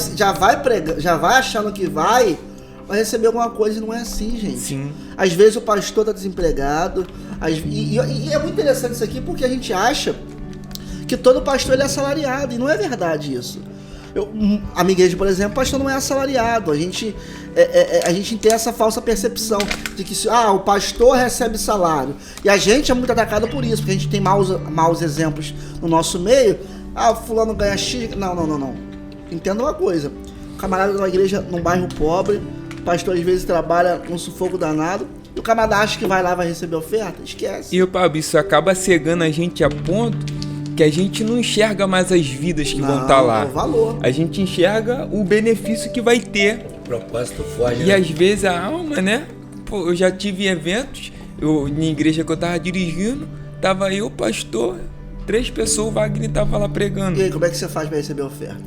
pregar, já vai achando que vai receber alguma coisa e não é assim, gente. Sim. Às vezes o pastor tá desempregado. E é muito interessante isso aqui porque a gente acha que todo pastor ele é assalariado. E não é verdade isso. A minha igreja, por exemplo, o pastor não é assalariado. A gente tem essa falsa percepção de que o pastor recebe salário. E a gente é muito atacado por isso, porque a gente tem maus exemplos no nosso meio. Fulano ganha X. Não. Entenda uma coisa. O camarada de uma igreja num bairro pobre, o pastor às vezes trabalha num sufoco danado, e o camarada acha que vai lá e vai receber oferta? Esquece. E, Pablo, isso acaba cegando a gente a ponto que a gente não enxerga mais as vidas que vão estar lá. O valor. A gente enxerga o benefício que vai ter. O propósito foge. E às vezes a alma, né? Pô, eu já tive eventos, na igreja que eu tava dirigindo, tava eu, pastor, 3 pessoas, o Wagner tava lá pregando. E aí, como é que você faz pra receber oferta?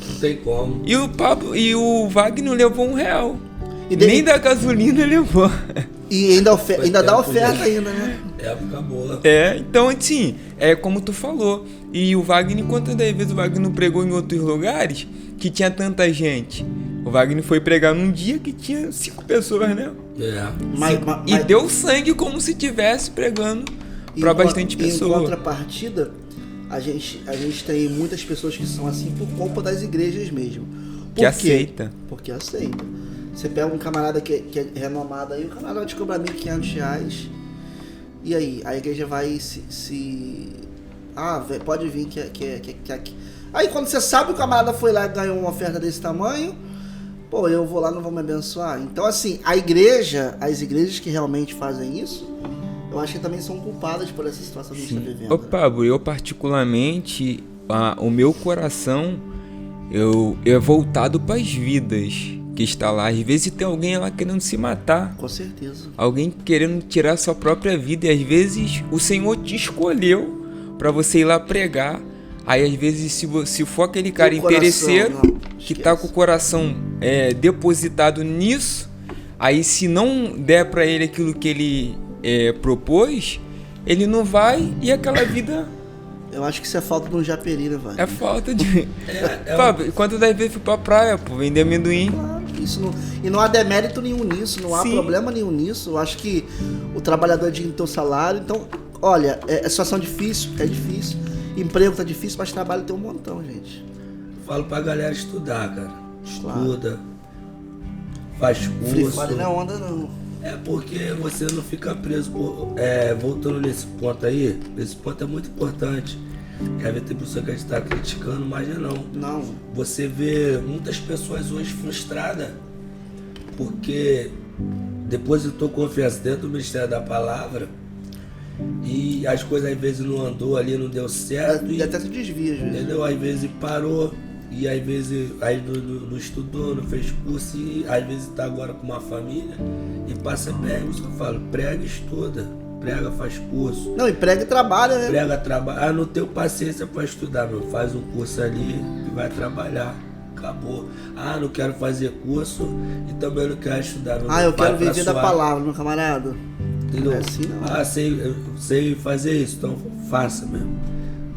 Não tem como. E o Wagner levou R$1. Nem da gasolina levou. E ainda dá oferta ainda, né? Época boa. Então assim, como tu falou. E o Wagner, quantas das vezes o Wagner pregou em outros lugares que tinha tanta gente? O Wagner foi pregar num dia que tinha 5 pessoas, né? E deu sangue como se estivesse pregando para bastante pessoas. Em contrapartida, a gente tem muitas pessoas que são assim por culpa das igrejas mesmo. Que aceita. Porque aceita. Você pega um camarada que é renomado aí, o camarada vai te cobrar R$1.500. E aí? A igreja vai pode vir que Aí quando você sabe que o camarada foi lá e ganhou uma oferta desse tamanho, eu vou lá, não vou me abençoar. Então assim, as igrejas que realmente fazem isso, eu acho que também são culpadas por essa situação que a gente está vivendo. Ô Pablo, eu particularmente, o meu coração é voltado para as vidas que está lá. Às vezes tem alguém lá querendo se matar. Com certeza. Alguém querendo tirar sua própria vida. E às vezes o Senhor te escolheu para você ir lá pregar. Aí às vezes se for aquele cara interesseiro que tá com o coração depositado nisso, aí se não der para ele aquilo que ele propôs, ele não vai e aquela vida... Eu acho que isso é falta de um japeri, né, velho? É falta de... Pablo, quantas das vezes fui pra praia, pô, vender amendoim? Claro, e não há demérito nenhum nisso, não há problema nenhum nisso. Eu acho que o trabalhador é digno do seu salário. Então, olha, é situação difícil, é difícil. Emprego tá difícil, mas trabalho tem um montão, gente. Falo pra galera estudar, cara. Estuda, faz curso. Free Fire não é onda, não. É porque você não fica preso. Voltando nesse ponto aí, esse ponto é muito importante. Quer ver, tem pessoa que a gente tá criticando, mas não. Não. Você vê muitas pessoas hoje frustradas porque depositou confiança dentro do Ministério da Palavra e as coisas às vezes não andou ali, não deu certo. E até se desvia, às vezes. Entendeu? Às vezes parou. E às vezes aí não estudou, não fez curso e às vezes tá agora com uma família e passa perto, isso que eu falo, prega, estuda, prega, faz curso. Não, e prega e trabalha, né? Prega, trabalha. Não tenho paciência para estudar, meu. Faz um curso ali e vai trabalhar. Acabou. Não quero fazer curso e também não quero estudar. Meu. Eu quero viver da palavra, meu camarada. Entendeu? Não é assim, não. Eu sei fazer isso, então faça mesmo.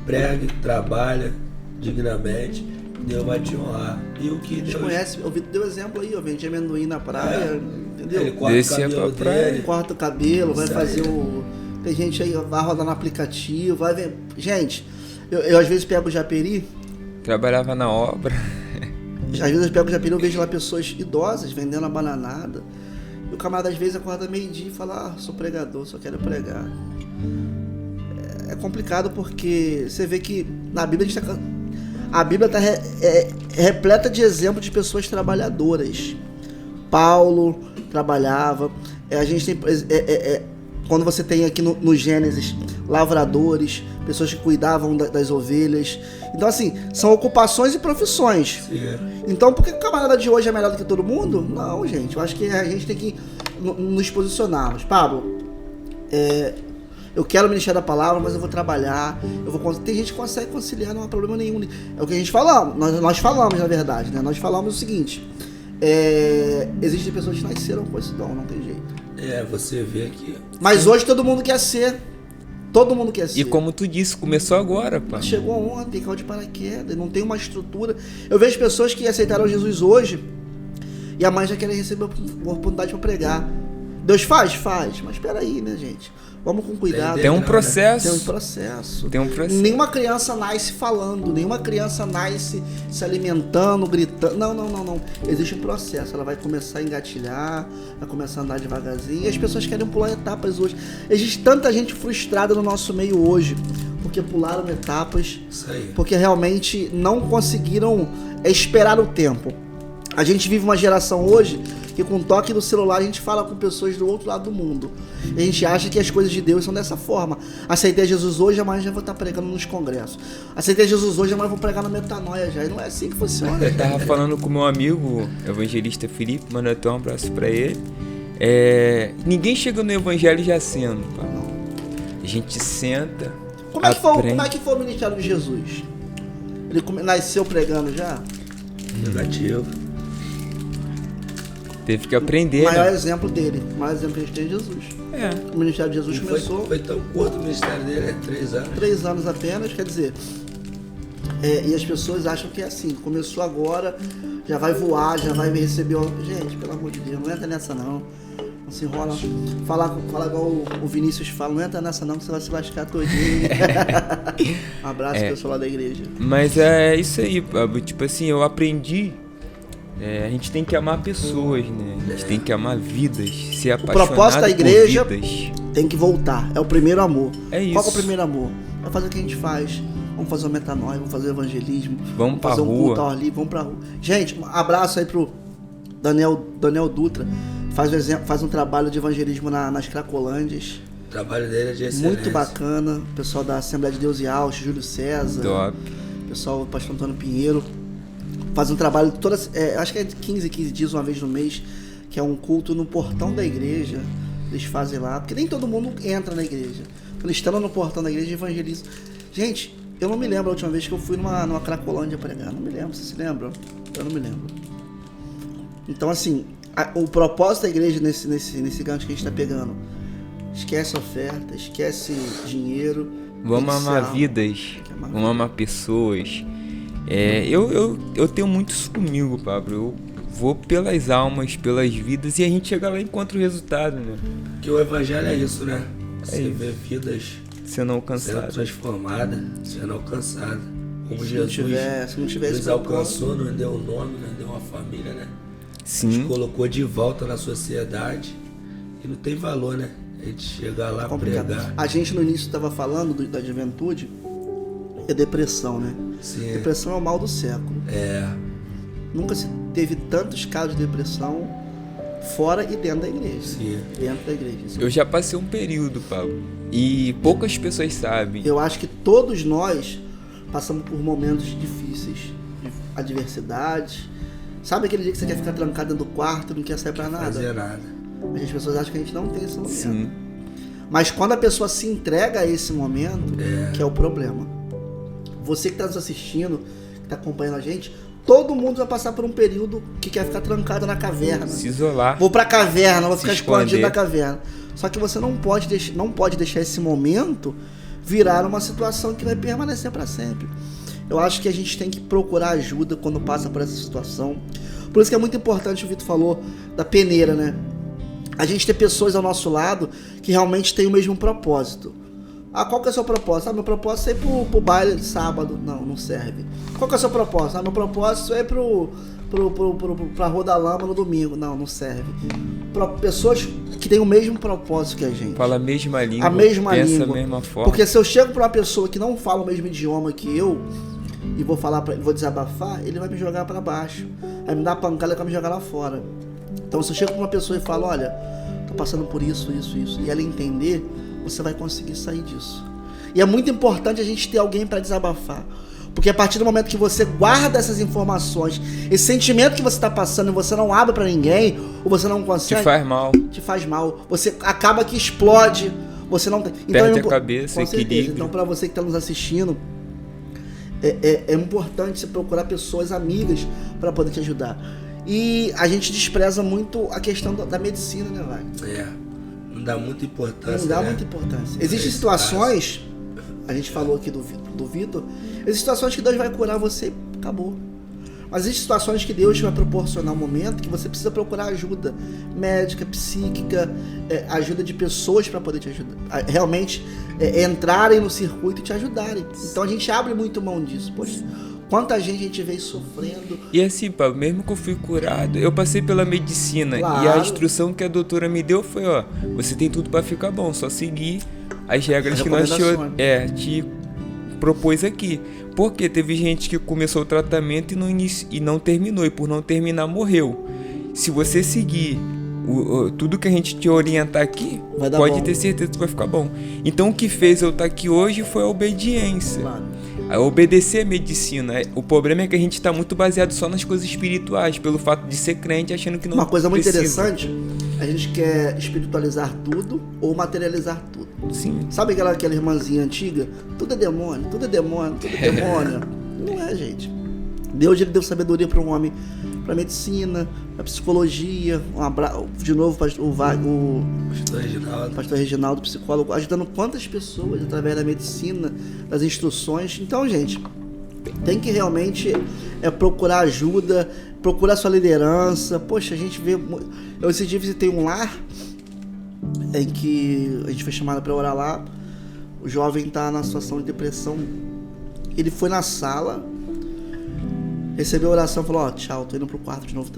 Pregue, trabalha dignamente. Deus vai te honrar. E o que A gente Deus... conhece, o Vitor deu exemplo aí, ó, vende amendoim na praia, entendeu? Ele corta o cabelo dele. Corta o cabelo, vai Isso fazer aí. Tem gente aí, vai rodar no aplicativo, vai ver. Gente, eu às vezes pego o japeri. Trabalhava na obra. Às vezes eu pego o japeri, eu vejo lá pessoas idosas vendendo a bananada. E o camarada às vezes acorda meio-dia e fala, sou pregador, só quero pregar. É complicado porque você vê que na Bíblia a Bíblia está repleta de exemplos de pessoas trabalhadoras. Paulo trabalhava. A gente tem, quando você tem aqui no Gênesis, lavradores, pessoas que cuidavam das ovelhas. Então, assim, são ocupações e profissões. Sim. Então, por que o camarada de hoje é melhor do que todo mundo? Não, gente. Eu acho que a gente tem que nos posicionarmos. Pablo, eu quero o Ministério da Palavra, mas eu vou trabalhar. Tem gente que consegue conciliar, não há problema nenhum. É o que a gente fala. Nós falamos, na verdade, né? Nós falamos o seguinte. Existem pessoas que nasceram com esse dom, não tem jeito. Você vê que... Mas hoje todo mundo quer ser. Todo mundo quer ser. E como tu disse, começou agora, pá. Chegou ontem, caiu de paraquedas, não tem uma estrutura. Eu vejo pessoas que aceitaram Jesus hoje e amanhã já querem receber uma oportunidade para pregar. Deus faz? Faz. Mas espera aí, né, gente? Vamos com cuidado. Tem um processo. Tem um processo. Nenhuma criança nasce falando, nenhuma criança nasce se alimentando, gritando. Não. Existe um processo. Ela vai começar a engatilhar, vai começar a andar devagarzinho. E as pessoas querem pular etapas hoje. Existe tanta gente frustrada no nosso meio hoje, porque pularam etapas, Isso aí. porque realmente não conseguiram esperar o tempo. A gente vive uma geração hoje que com o toque do celular a gente fala com pessoas do outro lado do mundo. E a gente acha que as coisas de Deus são dessa forma. Aceitei Jesus hoje, amanhã já vou estar pregando nos congressos. Aceitei Jesus hoje, amanhã vou pregar na Metanoia já. E não é assim que funciona. Eu tava falando com meu amigo, evangelista Felipe, mandou até um abraço pra ele. Ninguém chega no evangelho já sendo, pá. A gente senta. Como é que foi o ministério de Jesus? Ele nasceu pregando já? Negativo. Teve que aprender. O maior né? exemplo dele, o maior exemplo que a gente tem é Jesus. O ministério de Jesus começou. Foi tão curto o ministério dele, 3 anos. 3 anos apenas, quer dizer. E as pessoas acham que é assim, começou agora, já vai voar, já vai me receber. Gente, pelo amor de Deus, não entra nessa não. Não se enrola. Fala igual o Vinícius fala, não entra nessa não, que você vai se lascar todinho. Um abraço, pessoal lá da igreja. Mas é isso aí, Pablo. Tipo assim, eu aprendi. A gente tem que amar pessoas, né? A gente tem que amar vidas, ser apaixonado o propósito da igreja por vidas. Tem que voltar. É o primeiro amor. É isso. Qual que é o primeiro amor? É fazer o que a gente faz. Vamos fazer o metanoia, vamos fazer o evangelismo. Vamos pra fazer rua. Um culto ao ar livre, vamos pra rua. Gente, um abraço aí pro Daniel Dutra. Faz um trabalho de evangelismo nas Cracolândias. O trabalho dele é de excelência. Muito bacana. O pessoal da Assembleia de Deus e Ausch, Júlio César. Top. O pessoal, o pastor Antônio Pinheiro. Faz um trabalho todas, acho que é de 15 dias, uma vez no mês, que é um culto no portão da igreja. Eles fazem lá, porque nem todo mundo entra na igreja. Quando eles estão no portão da igreja, evangelizam. Gente, eu não me lembro a última vez que eu fui numa Cracolândia pregar. Não me lembro, vocês se lembram? Eu não me lembro. Então, assim, o propósito da igreja nesse gancho que a gente está pegando, esquece oferta, esquece dinheiro. Vamos amar vidas, vamos amar pessoas. Eu tenho muito isso comigo, Pablo. Eu vou pelas almas, pelas vidas, e a gente chega lá e encontra o resultado, né? Que o evangelho é isso, né? Você vê vidas sendo alcançadas, transformadas, sendo alcançadas. Como Jesus se não tiver nos alcançou, nos deu um nome, nos deu uma família, né? Sim. Nos colocou de volta na sociedade. E não tem valor, né? A gente chegar lá, pregar. A gente no início estava falando da juventude, é depressão, né? Sim. Depressão é o mal do século. Nunca se teve tantos casos de depressão fora e dentro da igreja. Sim. Dentro da igreja. Eu já passei um período, Pablo, e poucas pessoas sabem. Eu acho que todos nós passamos por momentos difíceis, de adversidades. Sabe aquele dia que você quer ficar trancado dentro do quarto, não quer sair pra nada? Fazer nada. As pessoas acham que a gente não tem esse momento. Sim. Mas quando a pessoa se entrega a esse momento, que é o problema. Você que está nos assistindo, que está acompanhando a gente, todo mundo vai passar por um período que quer ficar trancado na caverna. Se isolar. Vou pra caverna, vou ficar esconder. escondido na caverna. Só que você não pode deixar esse momento virar uma situação que vai permanecer para sempre. Eu acho que a gente tem que procurar ajuda quando passa por essa situação. Por isso que é muito importante, o Vitor falou, da peneira, né? A gente ter pessoas ao nosso lado que realmente têm o mesmo propósito. Qual que é o seu propósito? Meu propósito é ir pro baile de sábado. Não serve. Qual que é o seu propósito? Meu propósito é ir pra Rua da Lama no domingo. Não serve. Pessoas que têm o mesmo propósito que a gente. Fala a mesma língua, pensa a mesma forma. Porque se eu chego pra uma pessoa que não fala o mesmo idioma que eu e vou desabafar, ele vai me jogar pra baixo. Vai me dar pancada e vai me jogar lá fora. Então se eu chego pra uma pessoa e falo, olha, tô passando por isso, e ela entender, você vai conseguir sair disso. E é muito importante a gente ter alguém para desabafar. Porque a partir do momento que você guarda essas informações, esse sentimento que você está passando e você não abre para ninguém, ou você não consegue... Te faz mal. Você acaba que explode. Você não... Perde a cabeça, equilíbrio. Então, para você que está nos assistindo, é importante você procurar pessoas amigas para poder te ajudar. E a gente despreza muito a questão da medicina, né, Wagner? Não dá muita importância. Não dá muita importância. Existem situações, a gente falou aqui do Vitor, existem situações que Deus vai curar você, acabou. Mas existem situações que Deus vai proporcionar um momento que você precisa procurar ajuda médica, psíquica, ajuda de pessoas para poder te ajudar. Realmente entrarem no circuito e te ajudarem. Então a gente abre muito mão disso. Poxa, quanta gente a gente veio sofrendo. E assim, Pablo, mesmo que eu fui curado, eu passei pela medicina. Claro. E a instrução que a doutora me deu foi, você tem tudo para ficar bom, só seguir as regras que nós te propôs aqui. Porque teve gente que começou o tratamento e não terminou, e por não terminar morreu. Se você seguir tudo que a gente te orientar aqui, pode ter certeza que vai ficar bom. Então o que fez eu estar aqui hoje foi a obediência. Claro. A obedecer a medicina. O problema é que a gente está muito baseado só nas coisas espirituais, pelo fato de ser crente, achando que não precisa. Uma coisa muito interessante, a gente quer espiritualizar tudo ou materializar tudo. Sim. Sabe aquela irmãzinha antiga? Tudo é demônio, tudo é demônio, tudo é demônio. Não é, gente. Deus ele deu sabedoria para um homem, para medicina, para psicologia. De novo, o pastor Reginaldo, psicólogo, ajudando quantas pessoas através da medicina, das instruções. Então, gente, tem que realmente procurar ajuda, procurar sua liderança. Poxa, a gente vê... Eu esse dia visitei um lar em que a gente foi chamado para orar lá. O jovem está na situação de depressão. Ele foi na sala, recebeu a oração, falou, tchau, tô indo pro quarto de novo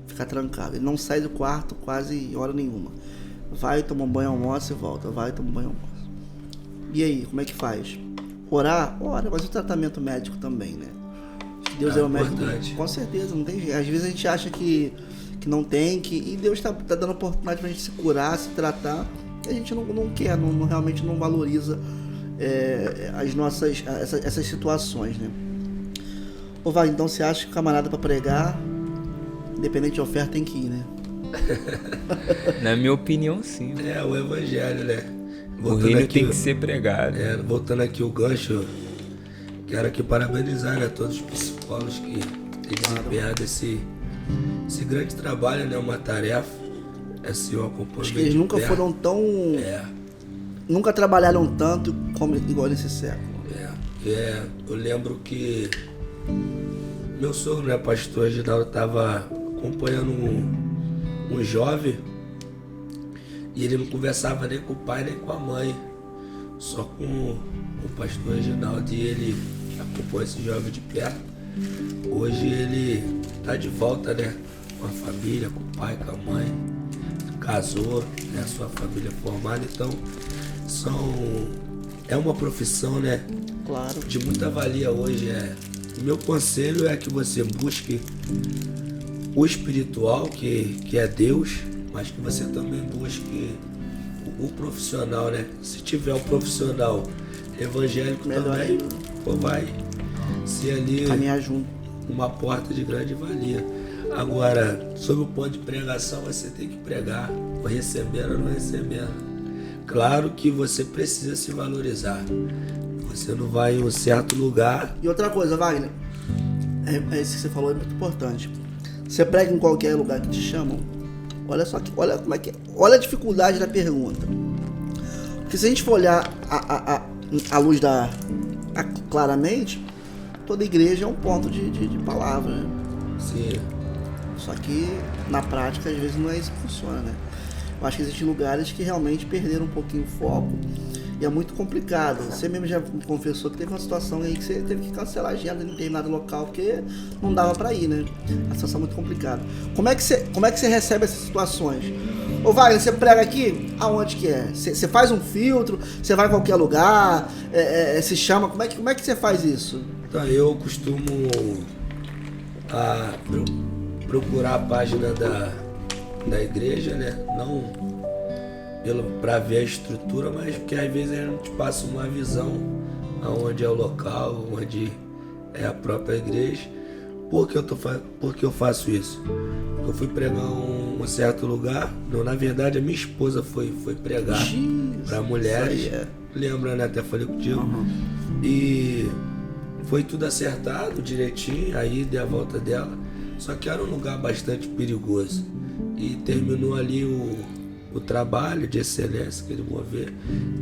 ficar trancado. Ele não sai do quarto quase hora nenhuma. Vai, toma um banho, almoça e volta. Vai, toma um banho, almoça. E aí, como é que faz? Orar? Ora, mas o tratamento médico também, né? Deus é o médico. Com certeza, não tem jeito. Às vezes a gente acha que não tem, e Deus tá dando oportunidade pra gente se curar, se tratar. a gente não quer, realmente não valoriza essas situações, né? Ô, vai, então você acha que o camarada para pregar, independente de oferta, tem que ir, né? Na minha opinião, sim. O evangelho, né? O reino tem que ser pregado. Voltando aqui o gancho, quero aqui parabenizar, né, todos os psicólogos que têm desempenhado esse grande trabalho, né? Uma tarefa. Assim, eu acompanho. Acho que eles nunca foram tão... Nunca trabalharam tanto como igual nesse século. Eu lembro que meu sogro, né, pastor Reginaldo, estava acompanhando um jovem e ele não conversava nem com o pai nem com a mãe, só com o pastor Reginaldo, e ele acompanhou esse jovem de perto. Hoje ele está de volta, né, com a família, com o pai, com a mãe, casou, né, sua família formada, então é uma profissão, né, claro, de muita valia hoje. Meu conselho é que você busque o espiritual, que é Deus, mas que você também busque o profissional, né? Se tiver um profissional evangélico melhor também, vai ser ali caminhar junto, uma porta de grande valia. Agora, sobre o ponto de pregação, você tem que pregar, recebendo ou não recebendo. Claro que você precisa se valorizar. Você não vai em um certo lugar. E outra coisa, Wagner, isso que você falou é muito importante. Você prega em qualquer lugar que te chamam, olha só, olha como é que é. Olha a dificuldade da pergunta. Porque se a gente for olhar a luz claramente, toda igreja é um ponto de palavra, né? Sim. Só que na prática às vezes não é isso que funciona, né? Eu acho que existem lugares que realmente perderam um pouquinho o foco e é muito complicado. Você mesmo já me confessou que teve uma situação aí que você teve que cancelar a agenda em determinado local porque não dava pra ir, né? A situação é muito complicada. Como é que você recebe essas situações? Ô Wagner, você prega aqui? Aonde que é? Você faz um filtro? Você vai em qualquer lugar? Se chama? Como é que você faz isso? Então, eu costumo procurar a página da igreja, né? Não para ver a estrutura, mas porque às vezes a gente passa uma visão aonde é o local, onde é a própria igreja. Por que eu faço isso? Eu fui pregar um certo lugar. Não, na verdade, a minha esposa foi pregar para mulheres. Lembra, né? Até falei contigo. Uhum. E foi tudo acertado direitinho, aí dei a volta dela. Só que era um lugar bastante perigoso. E terminou ali o trabalho de excelência que ele mover.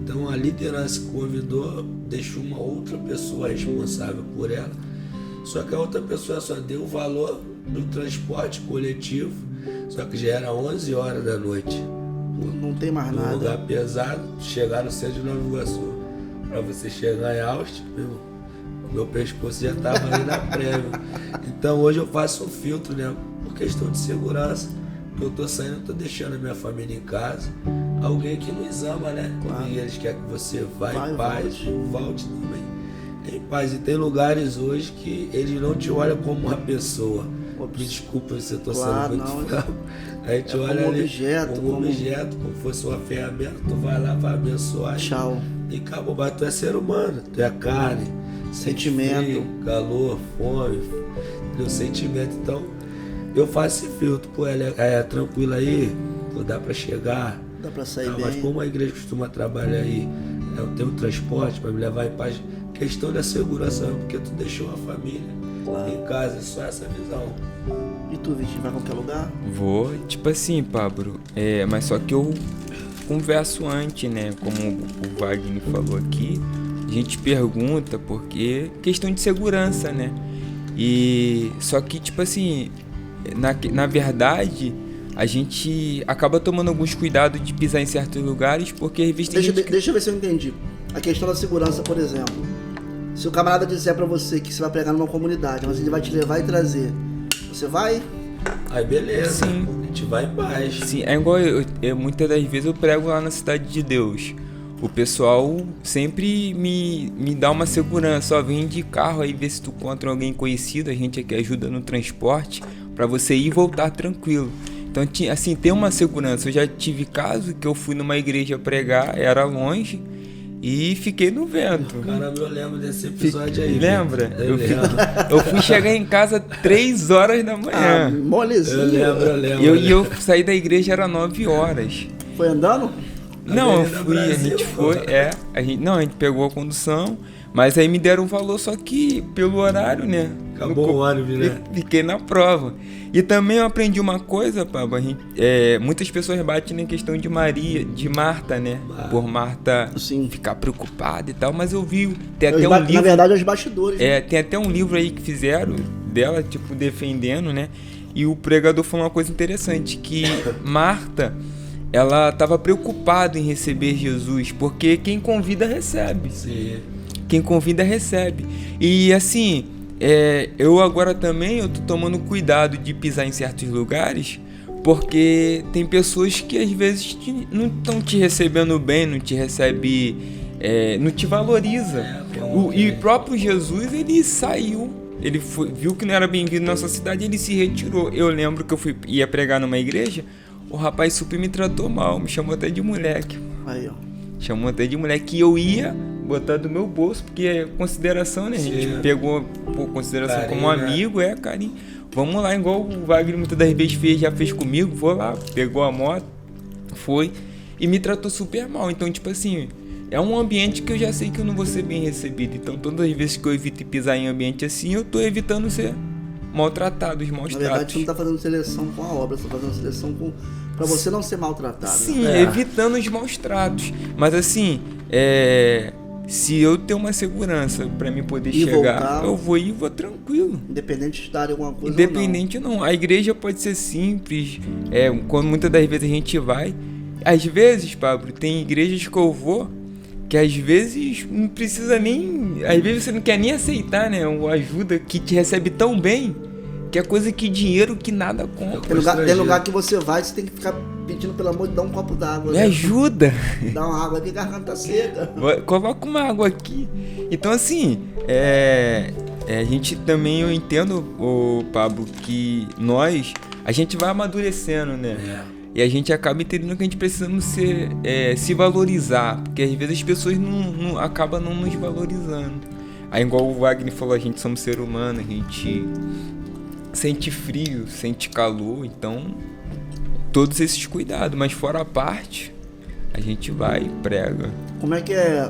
Então a liderança que convidou deixou uma outra pessoa responsável por ela. Só que a outra pessoa só deu o valor do transporte coletivo, só que já era 11 horas da noite. Não tem mais nada. Um lugar pesado, chegar no centro de Nova Iguaçu. Para você chegar em Austin, meu pescoço já estava ali na prévia. Então hoje eu faço um filtro, né? Por questão de segurança. Eu tô saindo, eu tô deixando a minha família em casa. Alguém que nos ama, né? Claro. E eles querem que você vá em paz, volte também em paz. E tem lugares hoje que eles não te olham como uma pessoa. Me desculpa se eu tô sendo muito fraco. A gente olha ali como um objeto, como fosse uma ferramenta. Tu vai lá, vai abençoar. Tchau. E acabou, mas tu é ser humano, tu é carne, sentimento, frio, calor, fome, teu sentimento. Então eu faço esse filtro, pô, é tranquilo aí, pô, dá pra chegar, dá pra sair bem. Mas como a igreja costuma trabalhar aí, eu tenho um transporte pra me levar em paz, questão da segurança, porque tu deixou a família em casa, é só essa visão. E tu, Vitinho, vai a qualquer lugar? Vou, tipo assim, Pablo, mas só que eu converso antes, né, como o Wagner falou aqui, a gente pergunta porque questão de segurança, né, e só que, tipo assim, na verdade, a gente acaba tomando alguns cuidados de pisar em certos lugares, porque às vezes deixa eu ver se eu entendi. A questão da segurança, por exemplo. Se o camarada disser pra você que você vai pregar numa comunidade, mas ele vai te levar e trazer, você vai? Aí beleza, sim. A gente vai em paz. Sim, é igual muitas das vezes eu prego lá na Cidade de Deus. O pessoal sempre me dá uma segurança, ó, vem de carro aí ver se tu encontra alguém conhecido, a gente aqui ajuda no transporte, pra você ir e voltar tranquilo. Então, assim, tem uma segurança. Eu já tive caso que eu fui numa igreja pregar, era longe, e fiquei no vento. Caramba, eu lembro desse episódio aí. Lembra? Eu Eu fui chegar em casa 3 horas da manhã. Molezinho. lembro. E eu saí da igreja, era 9 horas. Foi andando? Não, eu Avenida fui, a Brasil, gente pô. foi, a gente pegou a condução, mas aí me deram um valor, só que pelo horário, né? Acabou o ônibus, né? Fiquei na prova. E também eu aprendi uma coisa, Pablo, muitas pessoas batem na questão de Marta, né? Por Marta Sim. ficar preocupada e tal, mas eu vi, tem até Na um livro... verdade, os bastidores. Tem até um livro aí que fizeram dela, tipo, defendendo, né? E o pregador falou uma coisa interessante, que Marta, ela estava preocupada em receber Jesus, porque quem convida recebe. Sim. Quem convida recebe. E assim, eu agora também eu tô tomando cuidado de pisar em certos lugares, porque tem pessoas que às vezes não estão te recebendo bem, não te recebe, não te valoriza. E o próprio Jesus, ele saiu, viu que não era bem-vindo na nossa cidade, ele se retirou. Eu lembro que eu ia pregar numa igreja, o rapaz super me tratou mal, me chamou até de moleque. Aí, ó. Chamou até de moleque, e eu ia botar do meu bolso, porque é consideração, né? A gente pegou por consideração Carinho, como né? amigo, carinho. Vamos lá, igual o Wagner muitas das vezes já fez comigo, vou lá, pegou a moto, foi e me tratou super mal. Então, tipo assim, é um ambiente que eu já sei que eu não vou ser bem recebido. Então, todas as vezes que eu evito pisar em ambiente assim, eu tô evitando ser maltratado, os maus Na verdade, tratos. você não tá fazendo seleção com a obra, você tá fazendo seleção pra você não ser maltratado. Sim, né? evitando os maus tratos. Mas assim, se eu ter uma segurança pra mim poder E chegar, voltar. eu vou ir e vou tranquilo. Independente de estar em alguma coisa Independente não. A igreja pode ser simples, quando muitas das vezes a gente vai. Às vezes, Pablo, tem igrejas que eu vou que às vezes não precisa nem... Às vezes você não quer nem aceitar, né? Uma ajuda que te recebe tão bem, que é coisa que dinheiro que nada compra. não. Tem lugar que você vai, você tem que ficar pedindo, pelo amor de Deus, um copo d'água. Me né? ajuda! Dá uma água aqui, a garganta seca. Coloca uma água aqui. Então, assim, a gente também, eu entendo, Pablo, que a gente vai amadurecendo, né? E a gente acaba entendendo que a gente precisa se valorizar, porque às vezes as pessoas acabam não nos valorizando. Aí, igual o Wagner falou, a gente somos ser humano, a gente sente frio, sente calor, então todos esses cuidados, mas fora a parte, a gente vai e prega. Como é que é...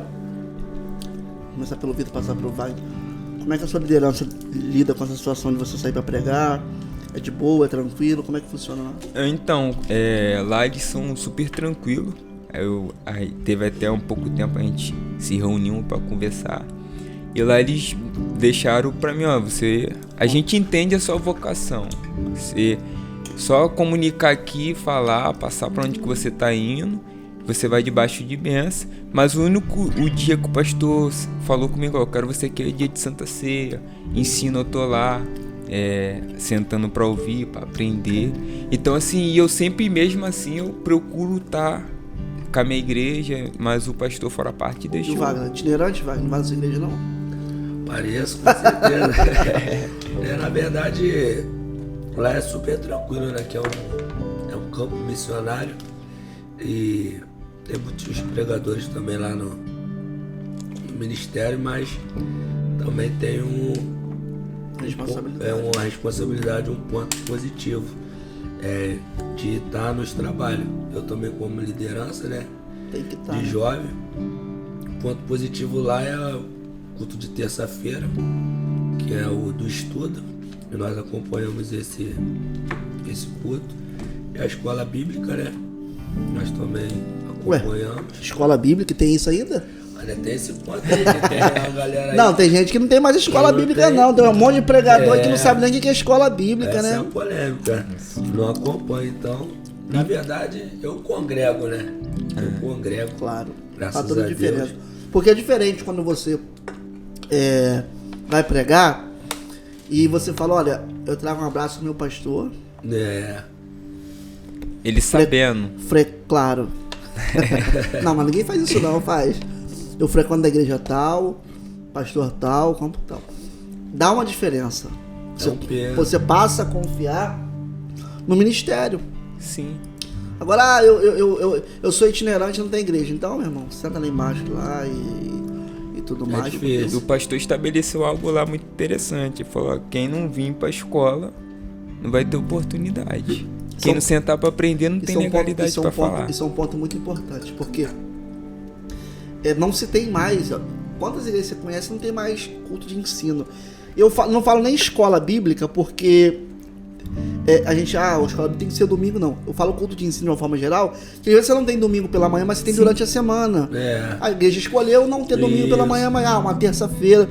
Começar pelo Vitor, passar pro Wagner. Como é que a sua liderança lida com essa situação de você sair pra pregar? É de boa, é tranquilo? Como é que funciona lá? Então, lá eles são super tranquilos. Aí teve até um pouco tempo a gente se reuniu pra conversar. E lá eles deixaram pra mim, a gente entende a sua vocação. Você só comunicar aqui, falar, passar pra onde que você tá indo, você vai debaixo de bênção. Mas o dia que o pastor falou comigo, eu quero você aqui, é dia de Santa Ceia, ensino, eu tô lá, sentando pra ouvir, pra aprender. Então assim, eu sempre mesmo assim, eu procuro estar com a minha igreja, mas o pastor fora parte deixou. E o Wagner? Itinerante, Wagner? Não vai nessa igreja, não? Pareço, com certeza. Na verdade, lá é super tranquilo, né? Que é um campo missionário e tem muitos pregadores também lá no ministério, mas também tem uma responsabilidade, um ponto positivo de estar nos trabalhos. Eu também como liderança, né? Tem que estar. De jovem. O ponto positivo lá é o culto de terça-feira, que é o do estudo, e nós acompanhamos esse culto. E a escola bíblica, né? Nós também acompanhamos. Escola bíblica, tem isso ainda? Olha, tem esse ponto aí, que tem a galera aí. Não, tem gente que não tem mais escola bíblica, não. Tem um monte de pregador que não sabe nem o que é escola bíblica, essa né? é a polêmica. Não acompanho, então. Na verdade, eu congrego, né? Eu congrego. Claro. Graças Faz toda a a diferença. Deus. Porque é diferente quando você vai pregar e você fala, olha, eu trago um abraço do meu pastor. Ele sabendo. Claro. Não, mas ninguém faz isso não, faz. Eu frequento da igreja tal, pastor tal, como tal. Dá uma diferença. Você passa a confiar no ministério. Sim. Agora, eu sou itinerante, não tem igreja. Então, meu irmão, senta lá embaixo lá e tudo mais. difícil. O pastor estabeleceu algo lá muito interessante. Ele falou, quem não vir pra escola não vai ter oportunidade. Quem não sentar pra aprender não tem legalidade pra falar. Isso é um ponto muito importante, porque não se tem mais... Quantas igrejas você conhece, não tem mais culto de ensino. Eu não falo nem escola bíblica, porque a gente, a escola bíblica tem que ser domingo, não. Eu falo culto de ensino de uma forma geral, que às vezes você não tem domingo pela manhã, mas você tem durante a semana. A igreja escolheu não ter domingo pela manhã, mas uma terça-feira.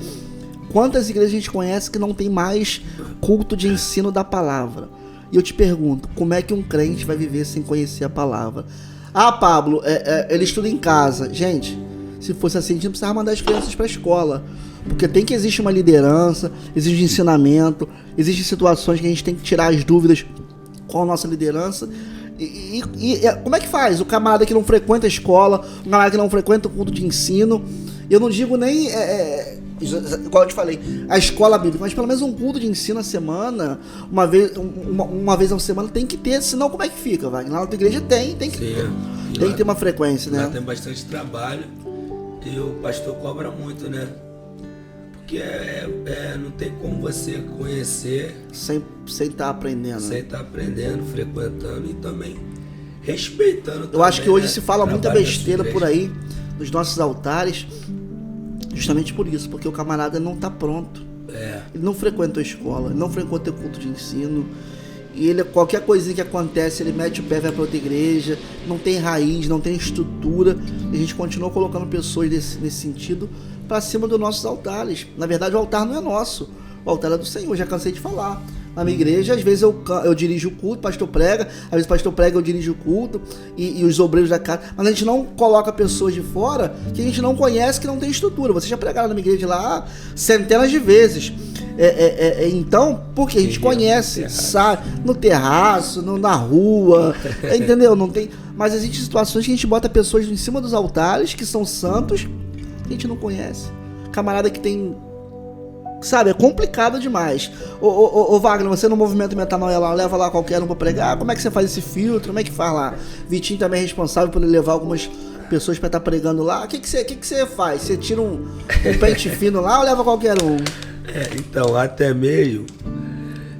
Quantas igrejas a gente conhece que não tem mais culto de ensino da palavra? E eu te pergunto, como é que um crente vai viver sem conhecer a palavra? Ah, Pablo, ele estuda em casa. Gente, se fosse assim, a gente não precisava mandar as crianças para a escola. Porque tem que existir uma liderança, existe ensinamento, existem situações que a gente tem que tirar as dúvidas com a nossa liderança. E como é que faz? O camarada que não frequenta a escola, o camarada que não frequenta o culto de ensino, eu não digo nem, igual eu te falei, a escola bíblica, mas pelo menos um culto de ensino a semana, uma vez na semana tem que ter, senão como é que fica, Wagner? Lá na tua igreja tem que ter uma frequência, né? Lá tem bastante trabalho e o pastor cobra muito, né? Porque não tem como você conhecer sem estar aprendendo. Sem estar aprendendo, frequentando e também respeitando. Eu acho que hoje se fala muita besteira por aí, nos nossos altares, justamente por isso, porque o camarada não está pronto. Ele não frequentou a escola, ele não frequentou o culto de ensino. E ele, qualquer coisinha que acontece, ele mete o pé, vai para outra igreja, não tem raiz, não tem estrutura. E a gente continua colocando pessoas nesse sentido para cima dos nossos altares. Na verdade, o altar não é nosso, o altar é do Senhor, já cansei de falar. Na minha igreja, às vezes eu dirijo o culto, o pastor prega, às vezes o pastor prega, eu dirijo o culto, e os obreiros da casa. Mas a gente não coloca pessoas de fora que a gente não conhece, que não tem estrutura. Vocês já pregaram na minha igreja lá centenas de vezes. Então, porque a gente conhece, sabe, no terraço, na rua, entendeu? Não tem, mas existem situações que a gente bota pessoas em cima dos altares, que são santos, que a gente não conhece. Camarada que tem, sabe, é complicado demais. Ô Wagner, você no movimento Metanoia lá, leva lá qualquer um pra pregar, como é que você faz esse filtro, como é que faz lá? Vitinho também é responsável por levar algumas pessoas pra estar pregando lá. O que você faz? Você tira um pente fino lá ou leva qualquer um? Então, até meio,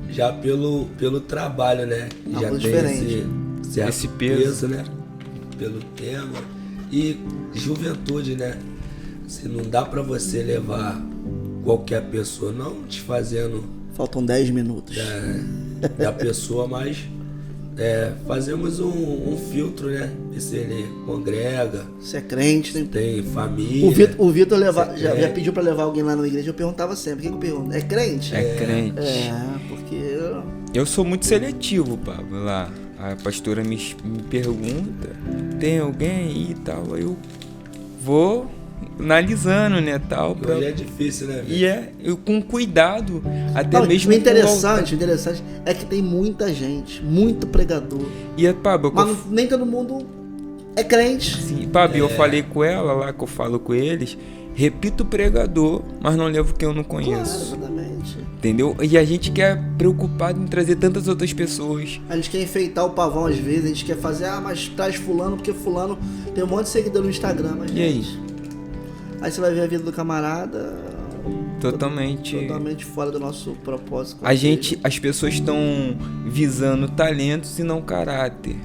já pelo trabalho, né? Já tem diferente. esse peso, né? Pelo tema. E juventude, né? Se não dá pra você levar qualquer pessoa, não te fazendo... Faltam 10 minutos. Da pessoa, mas fazemos um filtro, né? Se ele congrega. Se é crente, tem família. O Vitor já pediu pra levar alguém lá na igreja, eu perguntava sempre. O que eu pergunto? É crente? É crente. Porque... Eu sou muito seletivo, Pablo, lá. A pastora me pergunta, tem alguém aí e tal, aí eu vou analisando, né, tal. Hoje é difícil, né? E eu com cuidado, até mesmo... O interessante é que tem muita gente, muito pregador. E Pablo, mas nem todo mundo é crente. Sim, Pablo, eu falei com ela lá, que eu falo com eles, repito o pregador, mas não levo quem eu não conheço. Claro, exatamente. Entendeu? E a gente quer preocupado em trazer tantas outras pessoas. A gente quer enfeitar o pavão às vezes, a gente quer fazer, mas traz fulano, porque fulano tem um monte de seguidor no Instagram. Mas, e aí? Aí você vai ver a vida do camarada totalmente fora do nosso propósito. As pessoas estão visando talentos e não caráter.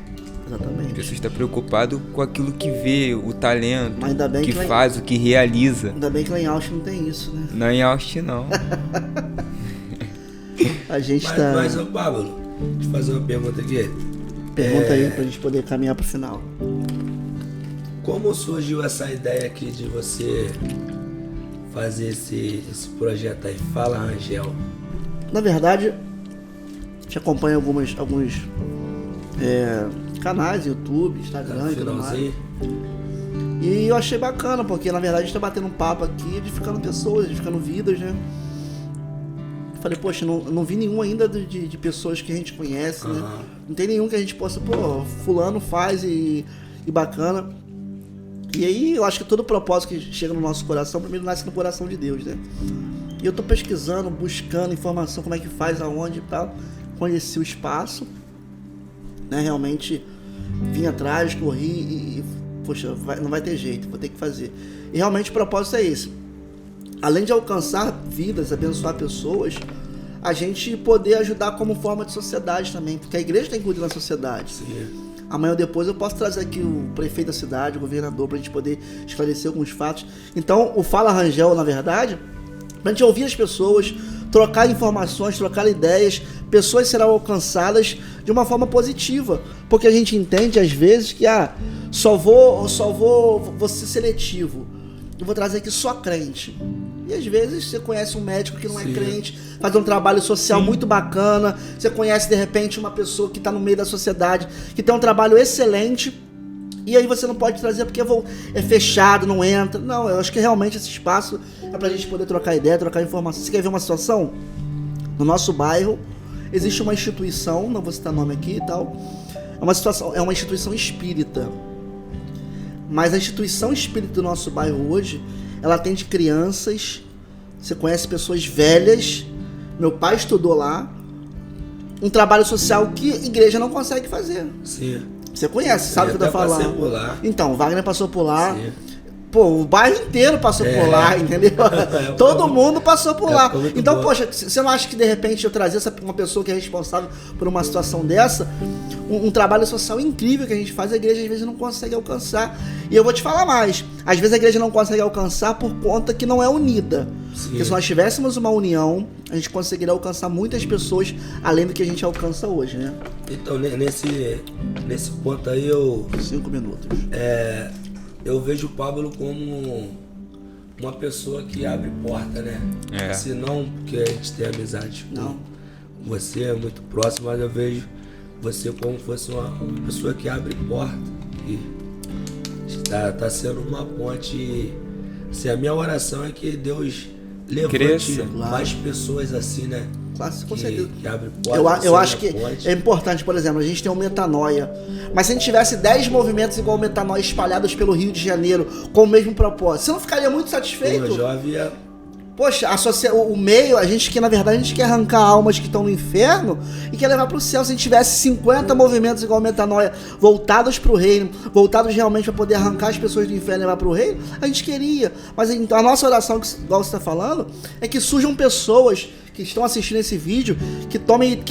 Exatamente. As pessoas estão preocupadas com aquilo que vê, o talento, ainda bem que faz, o que realiza. Ainda bem que lá em Austin não tem isso, né? Não, em Austin não. A gente Mas, ô Pablo, deixa eu fazer uma pergunta aqui. Pergunta aí pra gente poder caminhar pro final. Como surgiu essa ideia aqui de você fazer esse projeto aí? Fala, Rangel. Na verdade, te acompanho alguns canais, YouTube, Instagram e tudo mais. E eu achei bacana, porque na verdade a gente tá batendo um papo aqui, edificando pessoas, edificando vidas, né? Falei, poxa, não vi nenhum ainda de pessoas que a gente conhece, né? Não tem nenhum que a gente possa, fulano faz e bacana. E aí eu acho que todo propósito que chega no nosso coração, primeiro nasce no coração de Deus, né? E eu tô pesquisando, buscando informação, como é que faz, aonde e tal. Conheci o espaço. né? Realmente vim atrás, corri e poxa, não vai ter jeito, vou ter que fazer. E realmente o propósito é esse. Além de alcançar vidas, abençoar pessoas, a gente poder ajudar como forma de sociedade também, porque a igreja tem que cuidar da sociedade. Sim. Amanhã ou depois eu posso trazer aqui o prefeito da cidade, o governador, pra gente poder esclarecer alguns fatos. Então, o Fala Rangel, na verdade, pra gente ouvir as pessoas, trocar informações, trocar ideias, pessoas serão alcançadas de uma forma positiva, porque a gente entende às vezes que só vou ser seletivo, eu vou trazer aqui só crente. E às vezes você conhece um médico que não é crente, faz um trabalho social muito bacana, você conhece de repente uma pessoa que está no meio da sociedade, que tem um trabalho excelente, e aí você não pode trazer porque é fechado, não entra. Não, eu acho que realmente esse espaço é pra gente poder trocar ideia, trocar informação. Você quer ver uma situação? No nosso bairro existe uma instituição, não vou citar nome aqui e tal, é uma instituição espírita. Mas a instituição espírita do nosso bairro hoje, ela atende crianças, você conhece pessoas velhas, meu pai estudou lá, um trabalho social que a igreja não consegue fazer. Sim. Você conhece, sabe o que eu tô falando. Por lá. Então, o Wagner passou por lá. Sim. Pô, o bairro inteiro passou por lá, entendeu? Todo mundo passou por lá. Então, poxa, você não acha que de repente eu trazer uma pessoa que é responsável por uma situação dessa, um trabalho social incrível que a gente faz, a igreja às vezes não consegue alcançar. E eu vou te falar mais, às vezes a igreja não consegue alcançar por conta que não é unida. Sim. Porque se nós tivéssemos uma união, a gente conseguiria alcançar muitas pessoas além do que a gente alcança hoje, né? Então, nesse ponto aí 5 minutos. Eu vejo o Pablo como uma pessoa que abre porta, né? Se não porque a gente tem amizade com você, é muito próximo, mas eu vejo você como fosse uma pessoa que abre porta e tá sendo uma ponte. Assim, a minha oração é que Deus levante mais pessoas assim, né? Com certeza. Que abre porta, eu acho que é importante, por exemplo, a gente tem o Metanoia, mas se a gente tivesse 10 movimentos igual o Metanoia espalhados pelo Rio de Janeiro com o mesmo propósito, você não ficaria muito satisfeito? Eu já via... Poxa, o meio, a gente quer arrancar almas que estão no inferno e quer levar para o céu. Se a gente tivesse 50 movimentos igual o Metanoia, voltados para o reino, voltados realmente para poder arrancar as pessoas do inferno e levar para o reino, a gente queria. Mas então, a nossa oração, igual você está falando, é que surjam pessoas que estão assistindo esse vídeo, que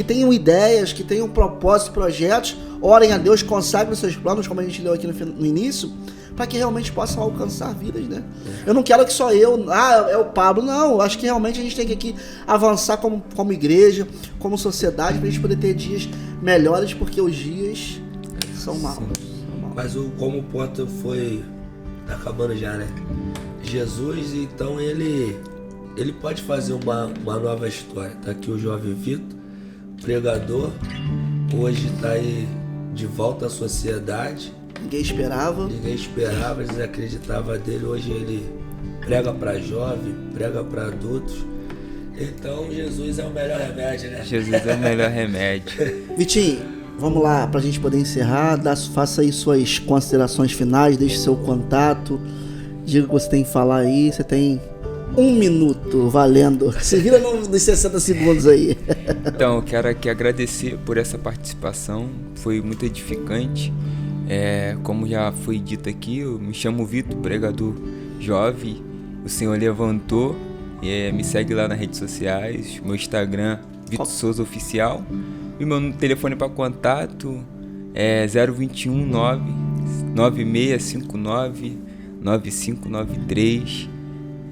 tenham ideias, que tenham propósitos, projetos, orem a Deus, consagrem os seus planos, como a gente leu aqui no início, para que realmente possam alcançar vidas, né? Eu não quero que só é o Pablo, não. Eu acho que realmente a gente tem que aqui avançar como igreja, como sociedade, para a gente poder ter dias melhores, porque os dias são maus. Mas como o ponto foi... Tá acabando já, né? Jesus, então ele pode fazer uma nova história. Tá aqui o jovem Vitor, pregador, hoje tá aí de volta à sociedade. Ninguém esperava, eles acreditavam dele. Hoje ele prega para jovem, prega para adultos. Então Jesus é o melhor remédio, né? Jesus é o melhor remédio. Vitinho, vamos lá, pra gente poder encerrar. Faça aí suas considerações finais, deixe seu contato, diga o que você tem que falar aí. Você tem 1 minuto, valendo. Se vira nos 60 segundos aí. Então, eu quero aqui agradecer por essa participação, foi muito edificante. Como já foi dito aqui, eu me chamo Vitor, pregador jovem. O Senhor levantou, me segue lá nas redes sociais, meu Instagram, Vitor Souza Oficial. E meu telefone para contato é 021 9659 9593.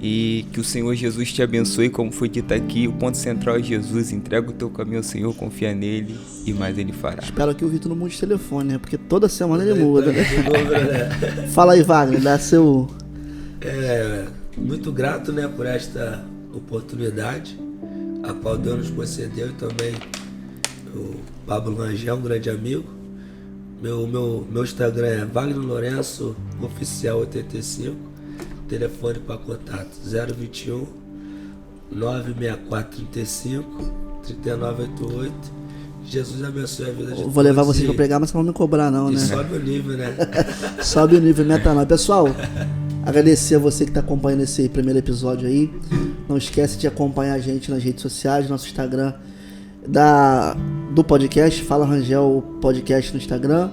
E que o Senhor Jesus te abençoe, como foi dito aqui. O ponto central é Jesus. Entrega o teu caminho ao Senhor, confia nele e mais ele fará. Espero que o Vitor não mude de telefone, né? Porque toda semana ele muda, né? Fala aí, Wagner, dá seu... Muito grato, né, por esta oportunidade a qual Deus nos concedeu, e também o Pablo Rangel, um grande amigo. Meu Instagram é Wagner Lourenço Oficial 85. Telefone para contato 021 96435 3988. Jesus abençoe a vida de todos. Vou levar você para pregar, mas você não vai me cobrar não, né? Sobe o nível, né? Sobe o nível, Metanoia. Pessoal, agradecer a você que está acompanhando esse primeiro episódio aí. Não esquece de acompanhar a gente nas redes sociais, nosso Instagram do podcast, Fala Rangel Podcast no Instagram.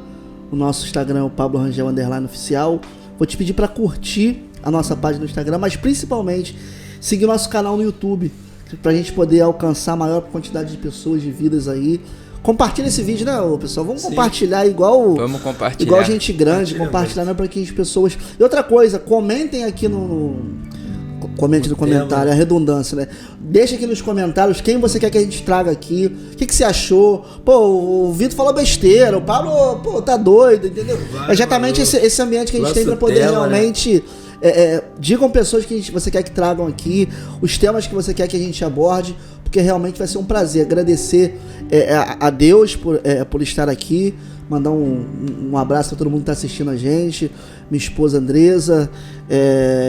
O nosso Instagram é o Pablo Rangel _oficial. Vou te pedir para curtir a nossa página no Instagram, mas principalmente seguir o nosso canal no YouTube, pra gente poder alcançar a maior quantidade de pessoas, de vidas aí. Compartilha esse vídeo, né, pessoal? Vamos compartilhar Vamos compartilhar. igual gente grande, compartilhar, né, para que as pessoas... E outra coisa, comentem aqui comente no comentário, a redundância, né? Deixa aqui nos comentários quem você quer que a gente traga aqui, o que você achou. Pô, o Vitor falou besteira, o Pablo, pô, tá doido, entendeu? É exatamente esse ambiente que a gente tem pra poder realmente... digam pessoas que você quer que tragam aqui, os temas que você quer que a gente aborde, porque realmente vai ser um prazer. Agradecer a Deus por estar aqui, mandar um abraço para todo mundo que está assistindo a gente, minha esposa Andresa,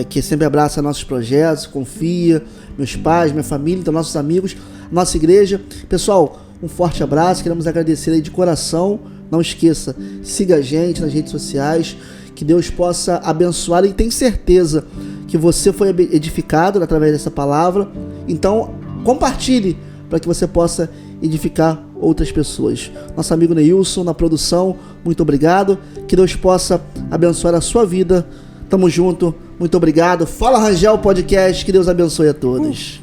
que sempre abraça nossos projetos, confia, meus pais, minha família, então nossos amigos, nossa igreja. Pessoal, um forte abraço, queremos agradecer aí de coração. Não esqueça, siga a gente nas redes sociais, que Deus possa abençoar, e tenho certeza que você foi edificado através dessa palavra. Então compartilhe para que você possa edificar outras pessoas. Nosso amigo Neilson na produção, muito obrigado, que Deus possa abençoar a sua vida. Tamo junto, muito obrigado. Fala Rangel Podcast, que Deus abençoe a todos.